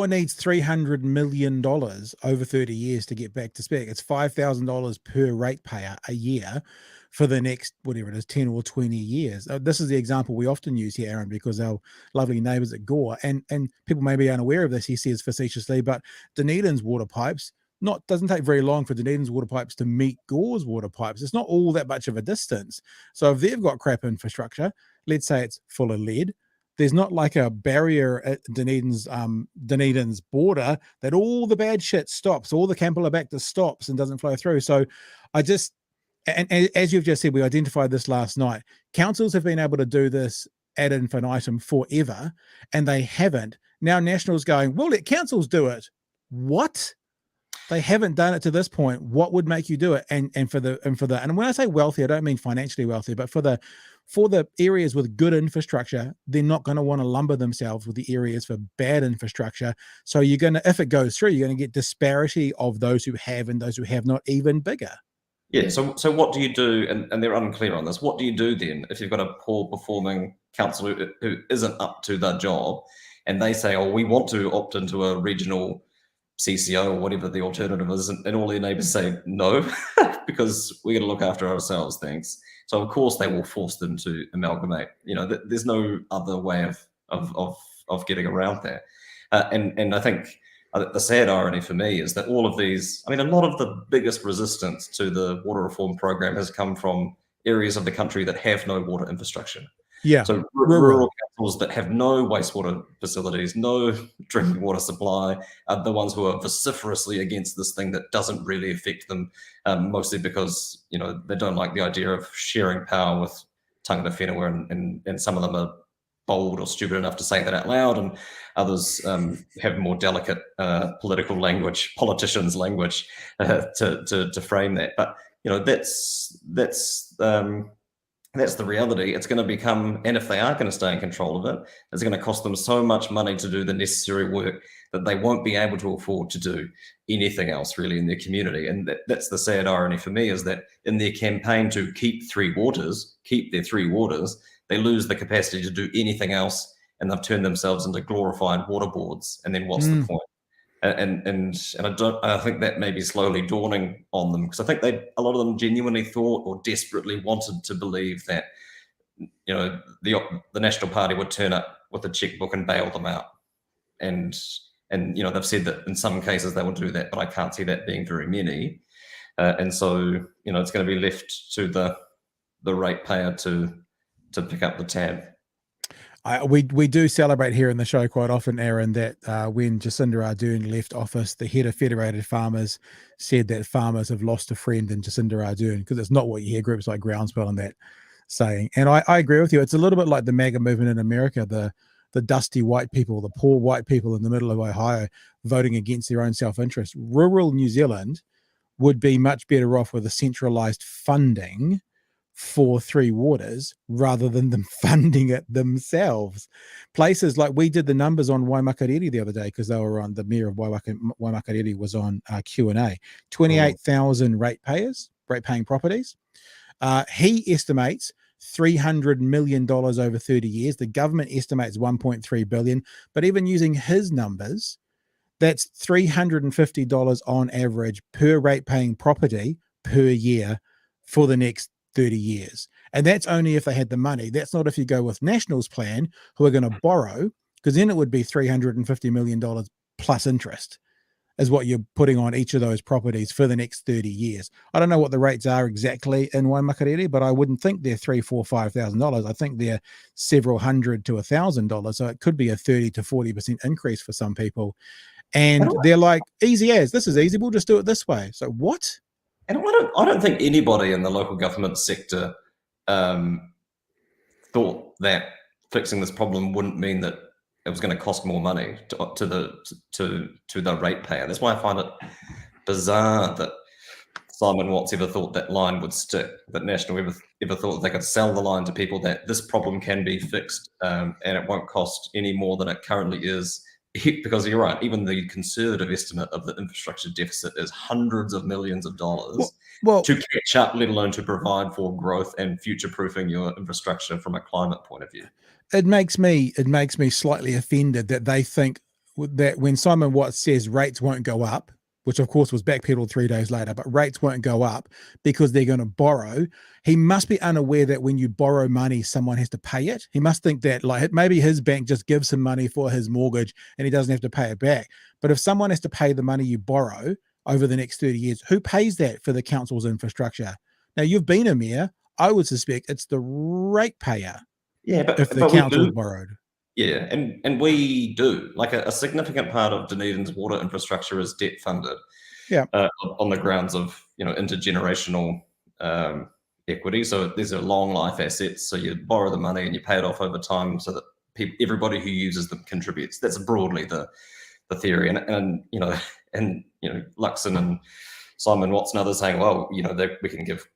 needs $300 million over 30 years to get back to spec. It's $5,000 per ratepayer a year for the next, whatever it is, 10 or 20 years. This is the example we often use here, Aaron, because our lovely neighbours at Gore, and people may be unaware of this, he says facetiously, but Dunedin's water pipes, doesn't take very long for Dunedin's water pipes to meet Gore's water pipes. It's not all that much of a distance. So if they've got crap infrastructure, let's say it's full of lead, there's not like a barrier at Dunedin's border that all the bad shit stops, all the Campylobacter stops and doesn't flow through. So I just, and as you've just said, we identified this last night. Councils have been able to do this ad infinitum forever, and they haven't. Now National's going, well, let councils do it. What? They haven't done it to this point. What would make you do it? And when I say wealthy, I don't mean financially wealthy, but for the areas with good infrastructure, they're not going to want to lumber themselves with the areas for bad infrastructure. So you're going to, if it goes through, you're going to get disparity of those who have and those who have not even bigger. Yeah. So what do you do? And they're unclear on this. What do you do then if you've got a poor performing council who isn't up to their job, and they say, "Oh, we want to opt into a regional CCO or whatever the alternative is," and all their neighbours say no, because we're going to look after ourselves, thanks. So of course they will force them to amalgamate. You know, there's no other way of getting around that. And I think the sad irony for me is that all of these, I mean, a lot of the biggest resistance to the water reform program has come from areas of the country that have no water infrastructure. Yeah. So rural councils that have no wastewater facilities, no drinking water supply, are the ones who are vociferously against this thing that doesn't really affect them, mostly because, you know, they don't like the idea of sharing power with tangata whenua, and some of them are bold or stupid enough to say that out loud, and others have more delicate political language, politicians' language, to frame that. But you know, that's the reality. It's going to become, and if they are going to stay in control of it, it's going to cost them so much money to do the necessary work that they won't be able to afford to do anything else really in their community. And that's the sad irony for me, is that in their campaign to keep their three waters, they lose the capacity to do anything else, and they've turned themselves into glorified water boards. And then what's the point? And I think that may be slowly dawning on them, because I think a lot of them genuinely thought or desperately wanted to believe that, you know, the National Party would turn up with a checkbook and bail them out. And you know, they've said that in some cases they will do that, but I can't see that being very many. And so, you know, it's going to be left to the ratepayer to pick up the tab. We do celebrate here in the show quite often, Aaron, that when Jacinda Ardern left office, the head of Federated Farmers said that farmers have lost a friend in Jacinda Ardern, because it's not what you hear groups like Groundswell and that saying. And I agree with you. It's a little bit like the MAGA movement in America, the dusty white people, the poor white people in the middle of Ohio voting against their own self-interest. Rural New Zealand would be much better off with a centralized funding for Three Waters rather than them funding it themselves. Places like, we did the numbers on Waimakariri the other day, because they were on, the mayor of Waimakariri was on Q&A. 28,000 rate-paying properties. He estimates $300 million over 30 years. The government estimates 1.3 billion, but even using his numbers, that's $350 on average per rate-paying property per year for the next 30 years. And that's only if they had the money. That's not if you go with National's plan, who are going to borrow, because then it would be $350 million plus interest is what you're putting on each of those properties for the next 30 years. I don't know what the rates are exactly in Waimakariri, but I wouldn't think they're $3,000, $4,000, $5,000. I think they're several hundred to $1,000. So it could be a 30 to 40% increase for some people. And they're like, easy as, this is easy, we'll just do it this way. So what? And I don't think anybody in the local government sector thought that fixing this problem wouldn't mean that it was going to cost more money to the ratepayer. That's why I find it bizarre that Simon Watts ever thought that line would stick, that National ever thought they could sell the line to people that this problem can be fixed and it won't cost any more than it currently is. Because you're right, even the conservative estimate of the infrastructure deficit is hundreds of millions of dollars to catch up, let alone to provide for growth and future-proofing your infrastructure from a climate point of view. It makes me slightly offended that they think that when Simon Watts says rates won't go up, which of course was backpedaled 3 days later, but rates won't go up because they're going to borrow. He must be unaware that when you borrow money, someone has to pay it. He must think that, like, maybe his bank just gives him money for his mortgage and he doesn't have to pay it back. But if someone has to pay the money you borrow over the next 30 years, who pays that for the council's infrastructure? Now, you've been a mayor. I would suspect it's the ratepayer. Yeah, but if the council borrowed. Yeah, and we do. Like a significant part of Dunedin's water infrastructure is debt funded. Yeah. On the grounds of intergenerational equity. So these are long life assets. So you borrow the money and you pay it off over time, so that everybody who uses them contributes. That's broadly the theory. And Luxon and Simon Watson and others saying, well, we can give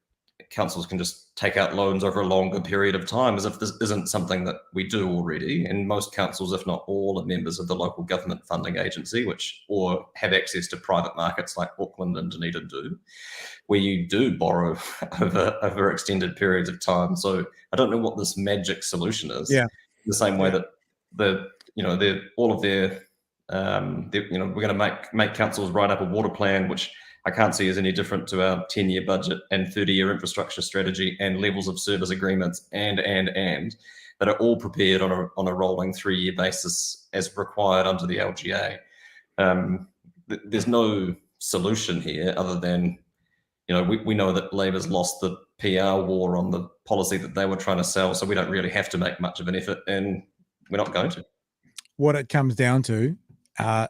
councils can just take out loans over a longer period of time, as if this isn't something that we do already. And most councils, if not all, are members of the local government funding agency, or have access to private markets like Auckland and Dunedin do, where you do borrow over extended periods of time. So I don't know what this magic solution is. Yeah. The same way that we're going to make councils write up a water plan, which I can't see as any different to our 10-year budget and 30-year infrastructure strategy and levels of service agreements and that are all prepared on a rolling 3-year basis as required under the LGA. There's no solution here other than, we know that Labor's lost the PR war on the policy that they were trying to sell, so we don't really have to make much of an effort, and we're not going to. What it comes down to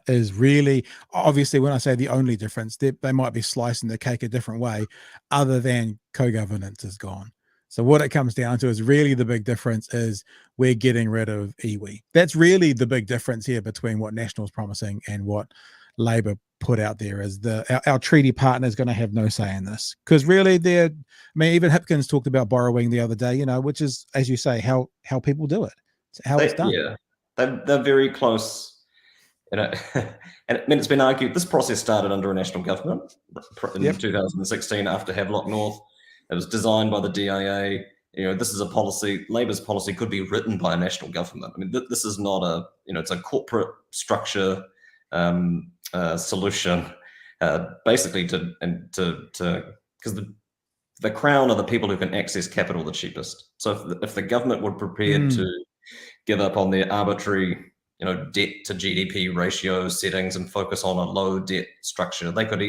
is really, obviously, when I say the only difference, they might be slicing the cake a different way, other than co-governance is gone. So what it comes down to is really the big difference is we're getting rid of iwi. That's really the big difference here between what National's promising and what Labor put out there. Is our treaty partner is going to have no say in this, because really even Hipkins talked about borrowing the other day, which is, as you say, how people do it. It's how it's done. Yeah, they're very close. And it's been argued this process started under a national government in 2016 after Havelock North. It was designed by the DIA. This is a policy. Labor's policy could be written by a national government. I mean, this is not it's a corporate structure solution, basically because the Crown are the people who can access capital the cheapest. So if the government were prepared to give up on their arbitrary debt to GDP ratio settings and focus on a low debt structure, they could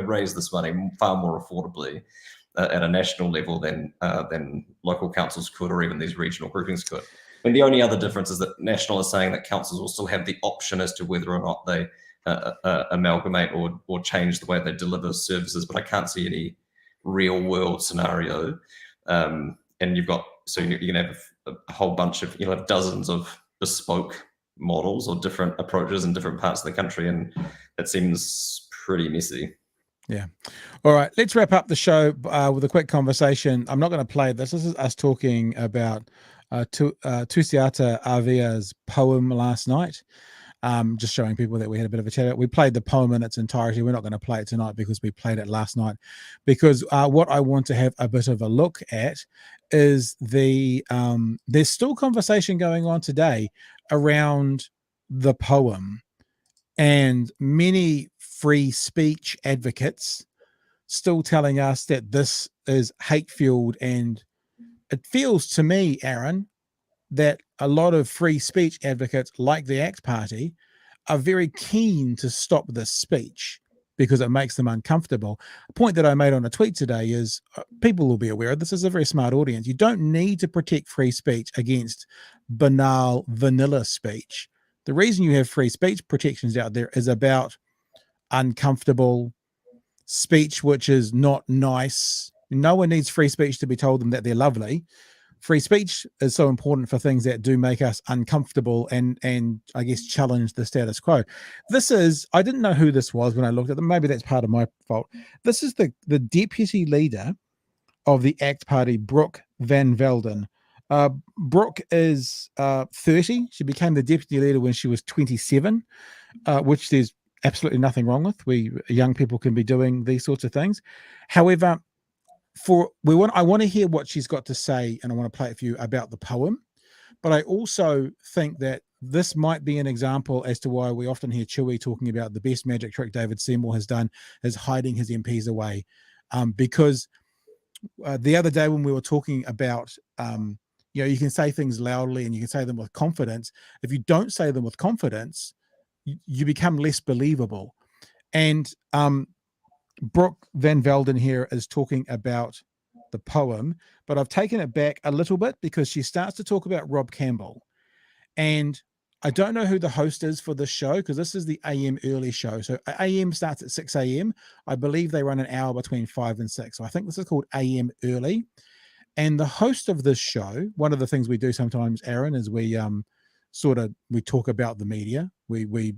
raise this money far more affordably at a national level than local councils could, or even these regional groupings could. And the only other difference is that National is saying that councils will still have the option as to whether or not they amalgamate or change the way they deliver services, but I can't see any real world scenario. And you're going to have a whole bunch of, have dozens of bespoke models or different approaches in different parts of the country, and it seems pretty messy. Yeah. All right, let's wrap up the show with a quick conversation. I'm not going to play this. This is us talking about Tusiata Avia's poem last night. Just showing people that we had a bit of a chat. We played the poem in its entirety. We're not going to play it tonight because we played it last night. Because what I want to have a bit of a look at is there's still conversation going on today around the poem, and many free speech advocates still telling us that this is hate-fueled. And it feels to me, Aaron, that a lot of free speech advocates like the ACT Party are very keen to stop this speech because it makes them uncomfortable. A point that I made on a tweet today is people will be aware of this. Is a very smart audience. You don't need to protect free speech against banal, vanilla speech. The reason you have free speech protections out there is about uncomfortable speech, which is not nice. No one needs free speech to be told them that they're lovely. Free speech is so important for things that do make us uncomfortable and I guess challenge the status quo. I didn't know who this was when I looked at them. Maybe that's part of my fault. This is the deputy leader of the ACT Party, Brooke Van Velden. Brooke is 30. She became the deputy leader when she was 27, which there's absolutely nothing wrong with. Young people can be doing these sorts of things. However, I want to hear what she's got to say, and I want to play it for you about the poem. But I also think that this might be an example as to why we often hear Chewy talking about the best magic trick David Seymour has done is hiding his MPs away. Because the other day when we were talking about, you can say things loudly and you can say them with confidence. If you don't say them with confidence, you become less believable. And Brooke Van Velden here is talking about the poem, but I've taken it back a little bit because she starts to talk about Rob Campbell. And I don't know who the host is for this show because this is the AM early show. So AM starts at 6 a.m. I believe they run an hour between 5 and 6. So I think this is called AM early. And the host of this show, one of the things we do sometimes, Aaron, is we talk about the media. We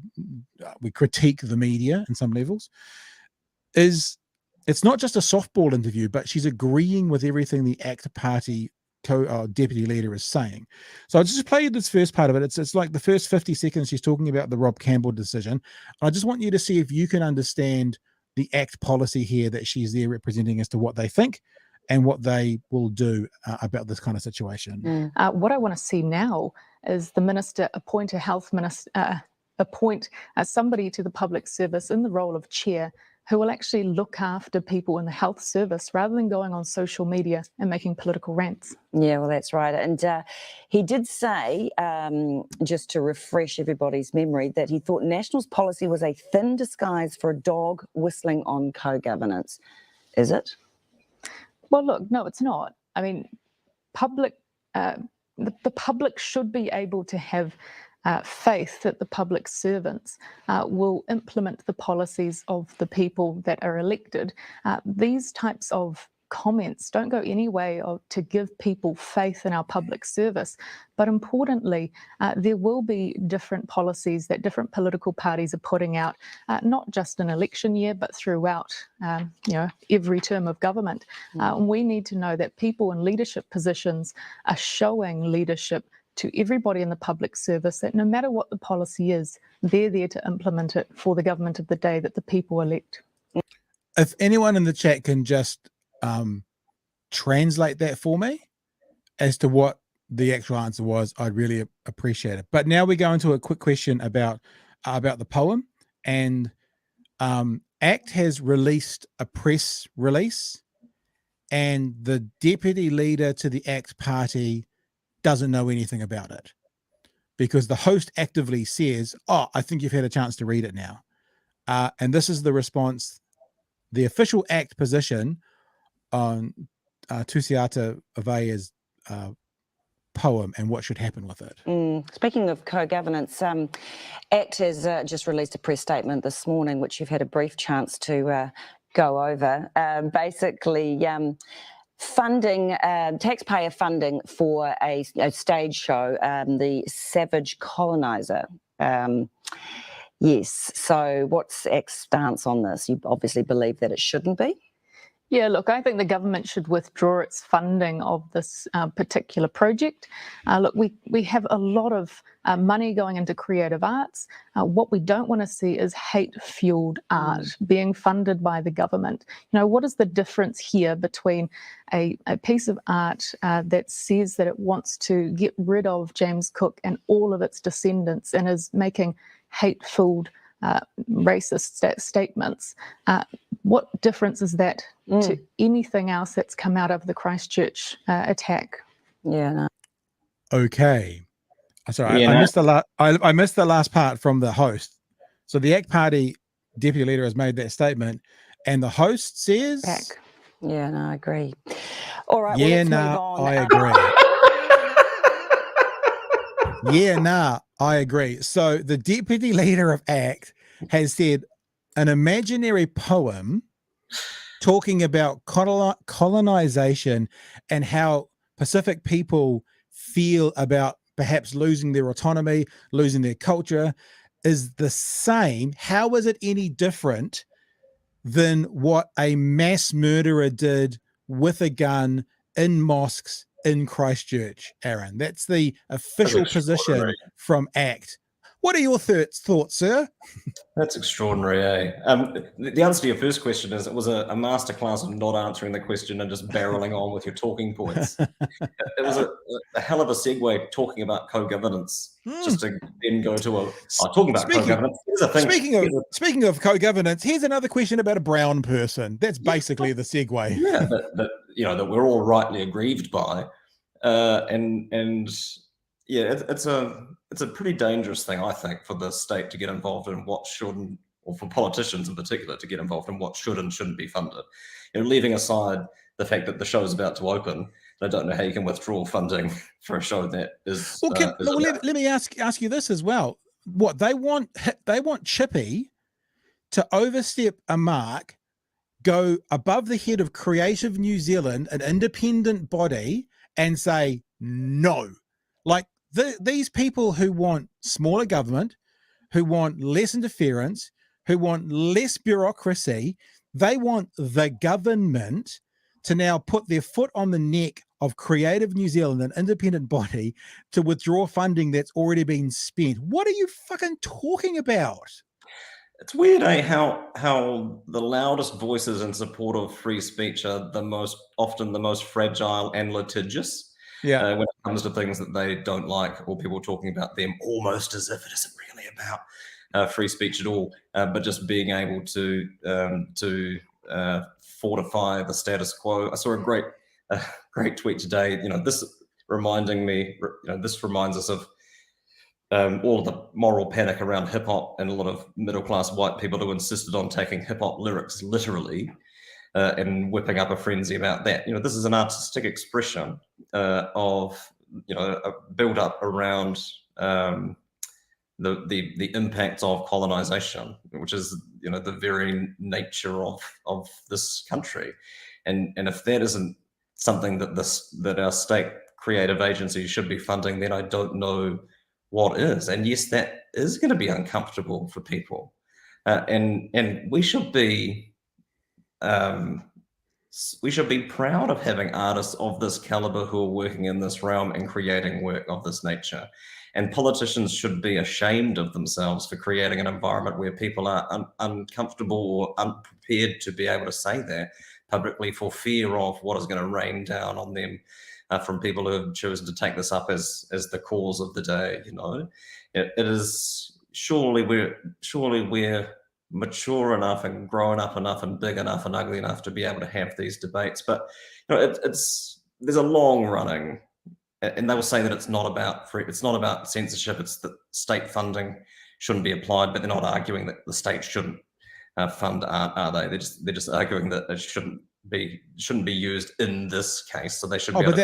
critique the media in some levels. It's not just a softball interview, but she's agreeing with everything the ACT Party deputy leader is saying. So I'll just play you this first part of it. It's like the first 50 seconds she's talking about the Rob Campbell decision. I just want you to see if you can understand the ACT policy here that she's there representing as to what they think and what they will do about this kind of situation. What I want to see now is the minister appoint a health minister, appoint somebody to the public service in the role of chair who will actually look after people in the health service rather than going on social media and making political rants. Yeah, well, that's right. And he did say, just to refresh everybody's memory, that he thought National's policy was a thin disguise for a dog whistling on co-governance. Is it? Well, look, no, it's not. I mean, the public should be able to have faith that the public servants will implement the policies of the people that are elected. These types of comments don't go any way to give people faith in our public service. But importantly, there will be different policies that different political parties are putting out, not just in election year, but throughout every term of government. We need to know that people in leadership positions are showing leadership to everybody in the public service, that no matter what the policy is, they're there to implement it for the government of the day that the people elect. If anyone in the chat can just translate that for me as to what the actual answer was, I'd really appreciate it. But now we go into a quick question about the poem. And ACT has released a press release, and the deputy leader to the ACT party doesn't know anything about it because the host actively says, "Oh, I think you've had a chance to read it now." And this is the response, the official ACT position on Tusiata Avea's poem and what should happen with it. Speaking of co-governance, ACT has just released a press statement this morning, which you've had a brief chance to go over. Basically, funding, taxpayer funding for a stage show, the Savage Colonizer. Yes, so what's ACT's stance on this? You obviously believe that it shouldn't be? Yeah, look, I think the government should withdraw its funding of this particular project. Look, we have a lot of money going into creative arts. What we don't want to see is hate-fueled art being funded by the government. You know, what is the difference here between a piece of art that says that it wants to get rid of James Cook and all of its descendants and is making hate-filled racist statements? What difference is that to anything else that's come out of the Christchurch attack? Yeah. No. Okay. Sorry, I missed the last part from the host. So the ACT Party deputy leader has made that statement, and the host says, "Yeah, no, I agree." All right. Yeah, well, let's I move on. agree. Yeah, nah, I agree. So the deputy leader of ACT has said an imaginary poem talking about colonization and how Pacific people feel about perhaps losing their autonomy, losing their culture, is the same. How is it any different than what a mass murderer did with a gun in mosques in Christchurch, Aaron? That's the official position from ACT. What are your thoughts, sir? That's extraordinary, eh? The answer to your first question is it was a masterclass of not answering the question and just barreling on with your talking points. It was a hell of a segue talking about co-governance, just to then go to talking about co-governance. Speaking of co-governance, here's another question about a brown person. That's basically the segue. Yeah, that we're all rightly aggrieved by, and yeah, it's a pretty dangerous thing, I think, for the state to get involved in what shouldn't, or for politicians in particular to get involved in what should and shouldn't be funded. Leaving aside the fact that the show is about to open, I don't know how you can withdraw funding for a show that is. Well, let me ask you this as well. What they want Chippy to overstep a mark, go above the head of Creative New Zealand, an independent body, and say no. Like these people who want smaller government, who want less interference, who want less bureaucracy, they want the government to now put their foot on the neck of Creative New Zealand, an independent body, to withdraw funding that's already been spent. What are you fucking talking about? It's weird, how the loudest voices in support of free speech are often the most fragile and litigious. Yeah. When it comes to things that they don't like, or people talking about them almost as if it isn't really about free speech at all, but just being able to fortify the status quo. I saw a great tweet today. This reminding me. This reminds us of all of the moral panic around hip hop and a lot of middle class white people who insisted on taking hip hop lyrics literally and whipping up a frenzy about that. This is an artistic expression of a build up around the impacts of colonization, which is the very nature of this country, and if that isn't something that our state creative agencies should be funding, then I don't know what is. And yes, that is going to be uncomfortable for people, and we should be proud of having artists of this caliber who are working in this realm and creating work of this nature. And politicians should be ashamed of themselves for creating an environment where people are uncomfortable or unprepared to be able to say that publicly for fear of what is going to rain down on them from people who have chosen to take this up as the cause of the day. It is surely we're mature enough and grown up enough and big enough and ugly enough to be able to have these debates. But there's a long running. And they will say that it's not about censorship. It's that state funding shouldn't be applied, but they're not arguing that the state shouldn't fund art, are they? They're just arguing that it shouldn't be used in this case. So they should. But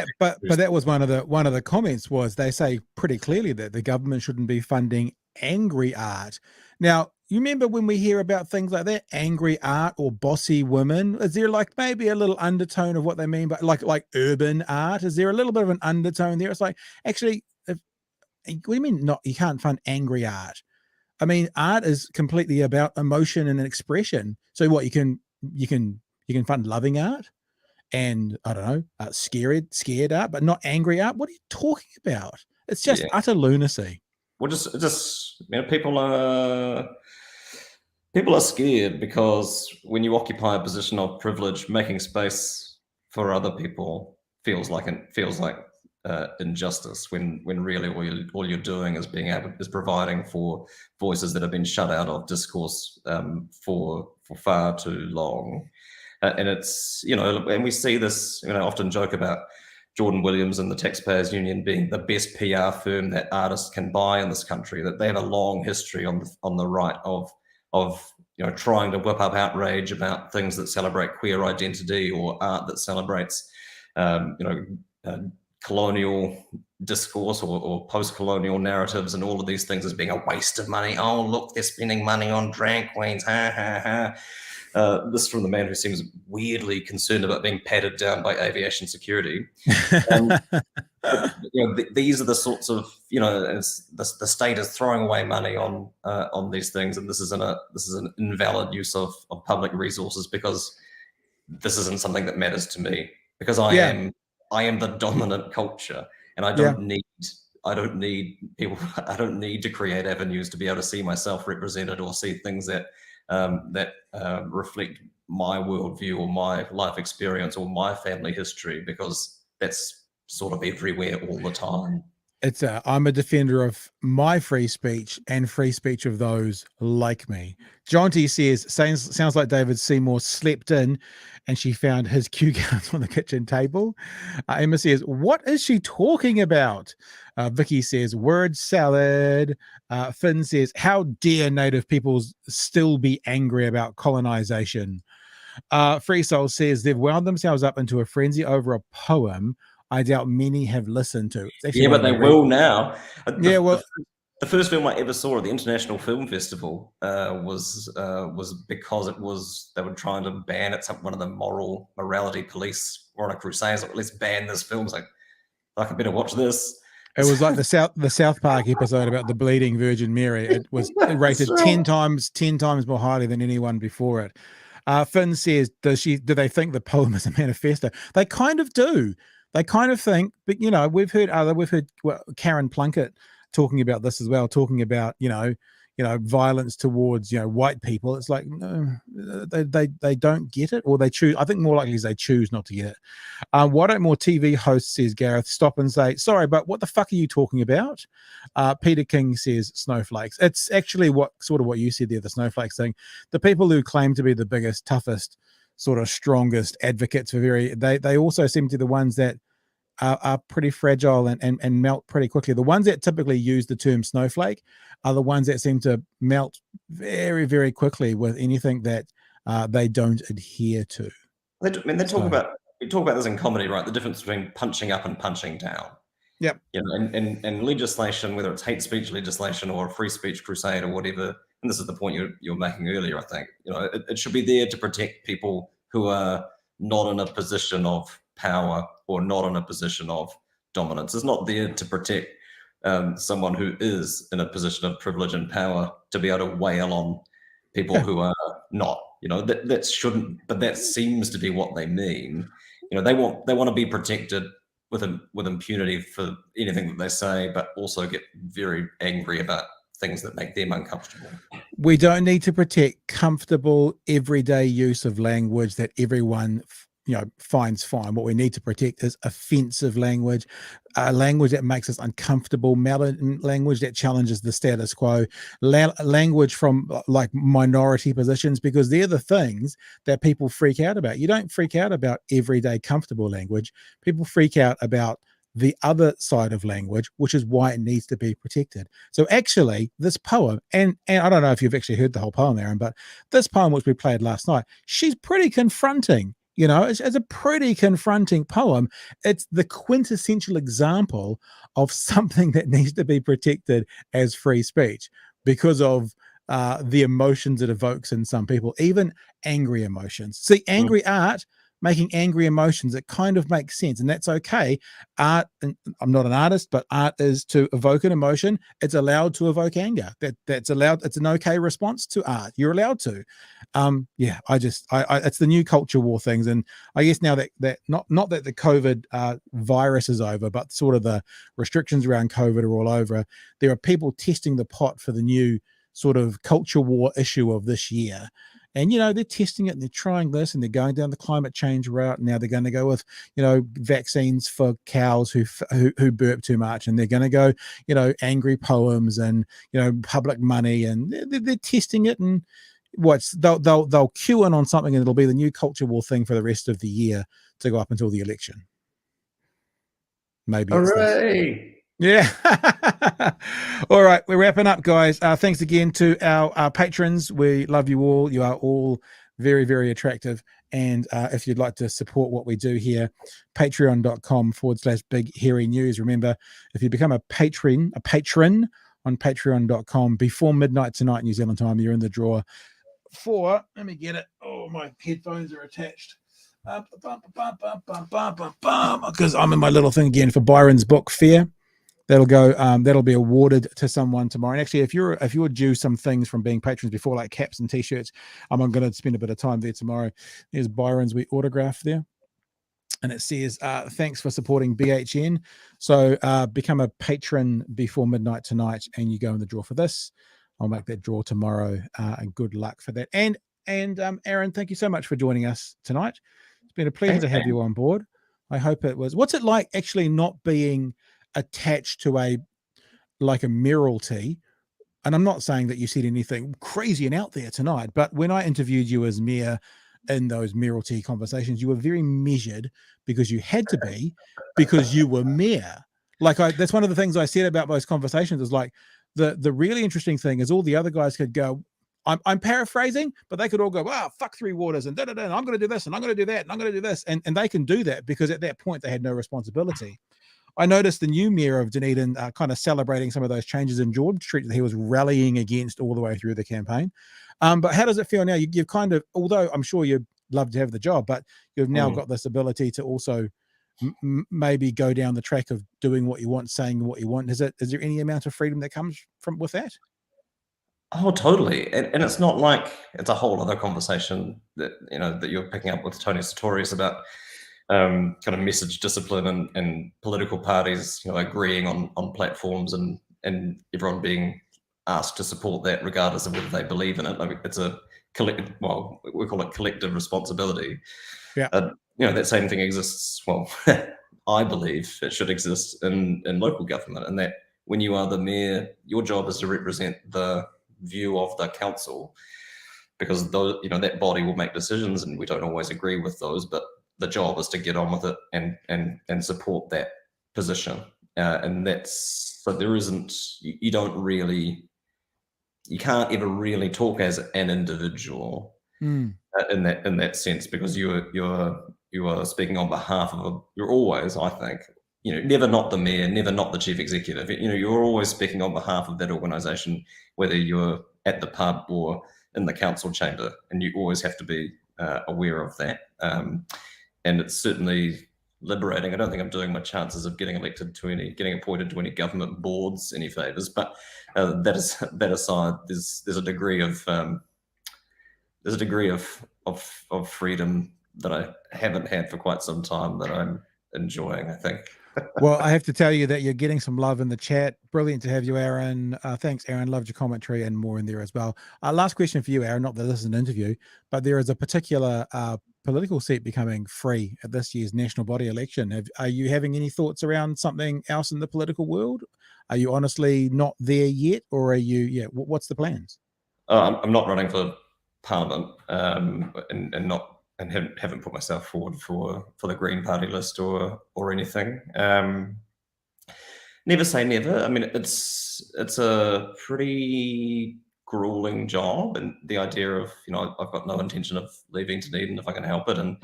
that was one of the comments was they say pretty clearly that the government shouldn't be funding angry art. Now, you remember when we hear about things like that, angry art or bossy women, is there like maybe a little undertone of what they mean by like urban art? Is there a little bit of an undertone there? It's like, actually, what do you mean you can't fund angry art? I mean, art is completely about emotion and expression. So what, you can fund loving art and I don't know, scared art, but not angry art. What are you talking about? It's just utter lunacy. Well, just people are scared because when you occupy a position of privilege, making space for other people feels like injustice. When really all you're doing is providing for voices that have been shut out of discourse for far too long, and it's and we see this. Often joke about Jordan Williams and the Taxpayers Union being the best PR firm that artists can buy in this country, that they have a long history on the right of trying to whip up outrage about things that celebrate queer identity or art that celebrates colonial discourse or post-colonial narratives and all of these things as being a waste of money. Oh, look, they're spending money on drag queens. Ha, ha, ha. This from the man who seems weirdly concerned about being patted down by aviation security. These are the sorts of the state is throwing away money on these things, and this is an invalid use of public resources because this isn't something that matters to me because I am the dominant culture, and I don't need people. I don't need to create avenues to be able to see myself represented or see things that reflect my worldview or my life experience or my family history, because that's sort of everywhere all the time. I'm a defender of my free speech and free speech of those like me. John T says, sounds like David Seymour slept in and she found his cue cards on the kitchen table. Emma says, what is she talking about? Vicky says, word salad. Finn says, how dare Native peoples still be angry about colonization? Free Soul says, they've wound themselves up into a frenzy over a poem. I doubt many have listened to. It's actually Yeah, one but of they the will now. Yeah, well, the first film I ever saw at the International Film Festival was because they were trying to ban it. One of the morality police were on a crusade. Like, let's ban this film. It's like I better watch this. it was like the South Park episode about the bleeding Virgin Mary. It was rated right. 10 times more highly than anyone before it. Finn says, do they think the poem is a manifesto? They kind of do. They kind of think, but we've heard Karen Plunkett talking about this as well, talking about violence towards white people. It's like, no, they don't get it, or they choose. I think more likely is they choose not to get it. Why don't more TV hosts, says Gareth, stop and say, sorry, but what the fuck are you talking about? Peter King says snowflakes. It's actually what you said there, the snowflakes thing. The people who claim to be the biggest, toughest, sort of strongest advocates for they also seem to be the ones that are pretty fragile and melt pretty quickly. The ones that typically use the term snowflake are the ones that seem to melt very, very quickly with anything that they don't adhere to. We talk about this in comedy, right? The difference between punching up and punching down. Yep. And legislation, whether it's hate speech legislation or a free speech crusade or whatever, and this is the point you're making earlier, I think, it should be there to protect people who are not in a position of power or not in a position of dominance. It's not there to protect someone who is in a position of privilege and power to be able to wail on people who are not. That shouldn't, but that seems to be what they mean. They want to be protected with impunity for anything that they say, but also get very angry about things that make them uncomfortable. We don't need to protect comfortable everyday use of language that everyone finds fine. What we need to protect is offensive language, language that makes us uncomfortable, language that challenges the status quo, language from like minority positions, because they're the things that people freak out about. You don't freak out about everyday comfortable language. People freak out about the other side of language, which is why it needs to be protected. So actually this poem, and I don't know if you've actually heard the whole poem, Aaron, but this poem which we played last night, she's pretty confronting. It's a pretty confronting poem. It's the quintessential example of something that needs to be protected as free speech because of the emotions it evokes in some people, even angry emotions. See, angry art, making angry emotions, it kind of makes sense, and that's okay. Art, and I'm not an artist, but art is to evoke an emotion. It's allowed to evoke anger. That's allowed. It's an okay response to art. You're allowed to. It's the new culture war things, and I guess now that not that the COVID virus is over, but sort of the restrictions around COVID are all over. There are people testing the pot for the new sort of culture war issue of this year. And, they're testing it and they're trying this and they're going down the climate change route. Now they're going to go with, vaccines for cows who burp too much. And they're going to go, angry poems and, public money. And they're testing it. And they'll cue in on something and it'll be the new culture war thing for the rest of the year to go up until the election. Maybe. Hooray! Yeah. All right. We're wrapping up, guys. Thanks again to our patrons. We love you all. You are all very, very attractive. And if you'd like to support what we do here, patreon.com/big hairy news. Remember, if you become a patron on patreon.com before midnight tonight, New Zealand time, you're in the draw for, let me get it. Oh, my headphones are attached. Because I'm in my little thing again for Byron's book, Fear. That'll go. That'll be awarded to someone tomorrow. And actually, if you're due some things from being patrons before, like caps and t-shirts, I'm going to spend a bit of time there tomorrow. There's Byron's wee autograph there, and it says, "Thanks for supporting BHN." So become a patron before midnight tonight, and you go in the draw for this. I'll make that draw tomorrow, and good luck for that. And Aaron, thank you so much for joining us tonight. It's been a pleasure to have you on board. I hope it was. What's it like actually not being attached to a mayoralty? And I'm not saying that you said anything crazy and out there tonight, but when I interviewed you as mayor in those mayoralty conversations, you were very measured because you had to be, because you were mayor. That's one of the things I said about those conversations is like the really interesting thing is all the other guys could go, I'm paraphrasing, but they could all go, "Wow, fuck Three Waters," and da-da-da, and I'm going to do this, and I'm going to do that, and I'm going to do this, and they can do that because at that point they had no responsibility. I noticed the new mayor of Dunedin kind of celebrating some of those changes in George Street that he was rallying against all the way through the campaign. But how does it feel now? You've kind of, although I'm sure you'd love to have the job, but you've now got this ability to also maybe go down the track of doing what you want, saying what you want. Is there any amount of freedom that comes from with that? Oh, totally. And it's not like it's a whole other conversation that, that you're picking up with Tony Sutorius about kind of message discipline and political parties, agreeing on platforms and everyone being asked to support that regardless of whether they believe in it. Like, it's a collective, well, we call it collective responsibility. Yeah. That same thing exists. Well, I believe it should exist in local government, and that when you are the mayor, your job is to represent the view of the council, because those, that body will make decisions, and we don't always agree with those, but the job is to get on with it and support that position. And that's, so there isn't, you can't ever really talk as an individual in that sense, because you are speaking on behalf of you're always, I think, never not the mayor, never not the chief executive. You're always speaking on behalf of that organisation, whether you're at the pub or in the council chamber, and you always have to be aware of that. And it's certainly liberating. I don't think I'm doing my chances of getting appointed to any government boards any favours, but that aside, there's a degree of freedom that I haven't had for quite some time that I'm enjoying, I think. Well, I have to tell you that you're getting some love in the chat. Brilliant to have you, Aaron. Thanks, Aaron. Loved your commentary and more in there as well. Last question for you, Aaron. Not that this is an interview, but there is a particular political seat becoming free at this year's national body election. Are you having any thoughts around something else in the political world? Are you honestly not there yet, or are you? Yeah. What's the plans? I'm not running for Parliament, and haven't put myself forward for the Green Party list or anything. Never say never. I mean, it's a pretty grueling job, and the idea of, I've got no intention of leaving Dunedin if I can help it, and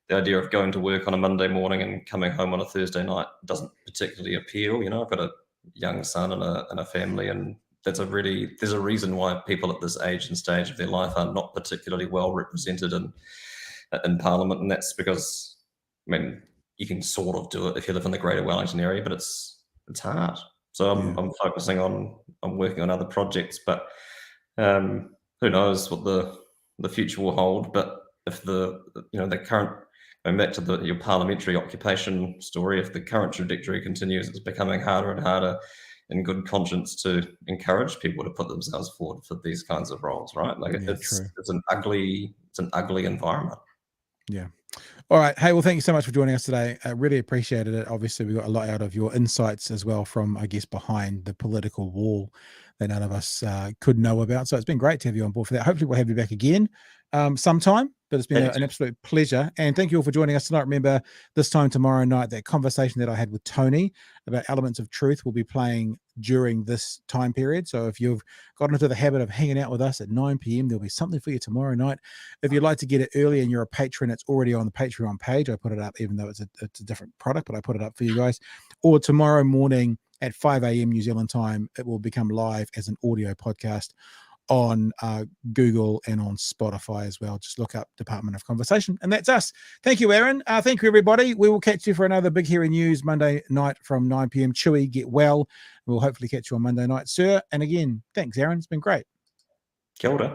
the idea of going to work on a Monday morning and coming home on a Thursday night doesn't particularly appeal. I've got a young son and a family, and there's a reason why people at this age and stage of their life are not particularly well represented in Parliament, and that's because, you can sort of do it if you live in the Greater Wellington area, but it's hard. So I'm focusing on working on other projects, but who knows what the future will hold. But if the current, going back to your parliamentary occupation story, if the current trajectory continues, it's becoming harder and harder in good conscience to encourage people to put themselves forward for these kinds of roles, right? Like it's an ugly environment. Yeah. All right. Hey, well, thank you so much for joining us today. I really appreciated it. Obviously, we got a lot out of your insights as well from, I guess, behind the political wall that none of us could know about. So it's been great to have you on board for that. Hopefully we'll have you back again sometime, but it's been an absolute pleasure. And thank you all for joining us tonight. Remember, this time tomorrow night, that conversation that I had with Tony about elements of truth will be playing during this time period. So if you've gotten into the habit of hanging out with us at 9 p.m, there'll be something for you tomorrow night. If you'd like to get it early and you're a patron, it's already on the Patreon page. I put it up, even though it's a different product, but I put it up for you guys. Or tomorrow morning at 5 a.m. New Zealand time, it will become live as an audio podcast on Google and on Spotify as well. Just look up Department of Conversation, and that's us. Thank you, Aaron. Thank you, everybody. We will catch you for another Big Hairy News Monday night from 9 p.m. Chewy, get well. We'll hopefully catch you on Monday night, sir. And again, thanks, Aaron. It's been great. Kia ora.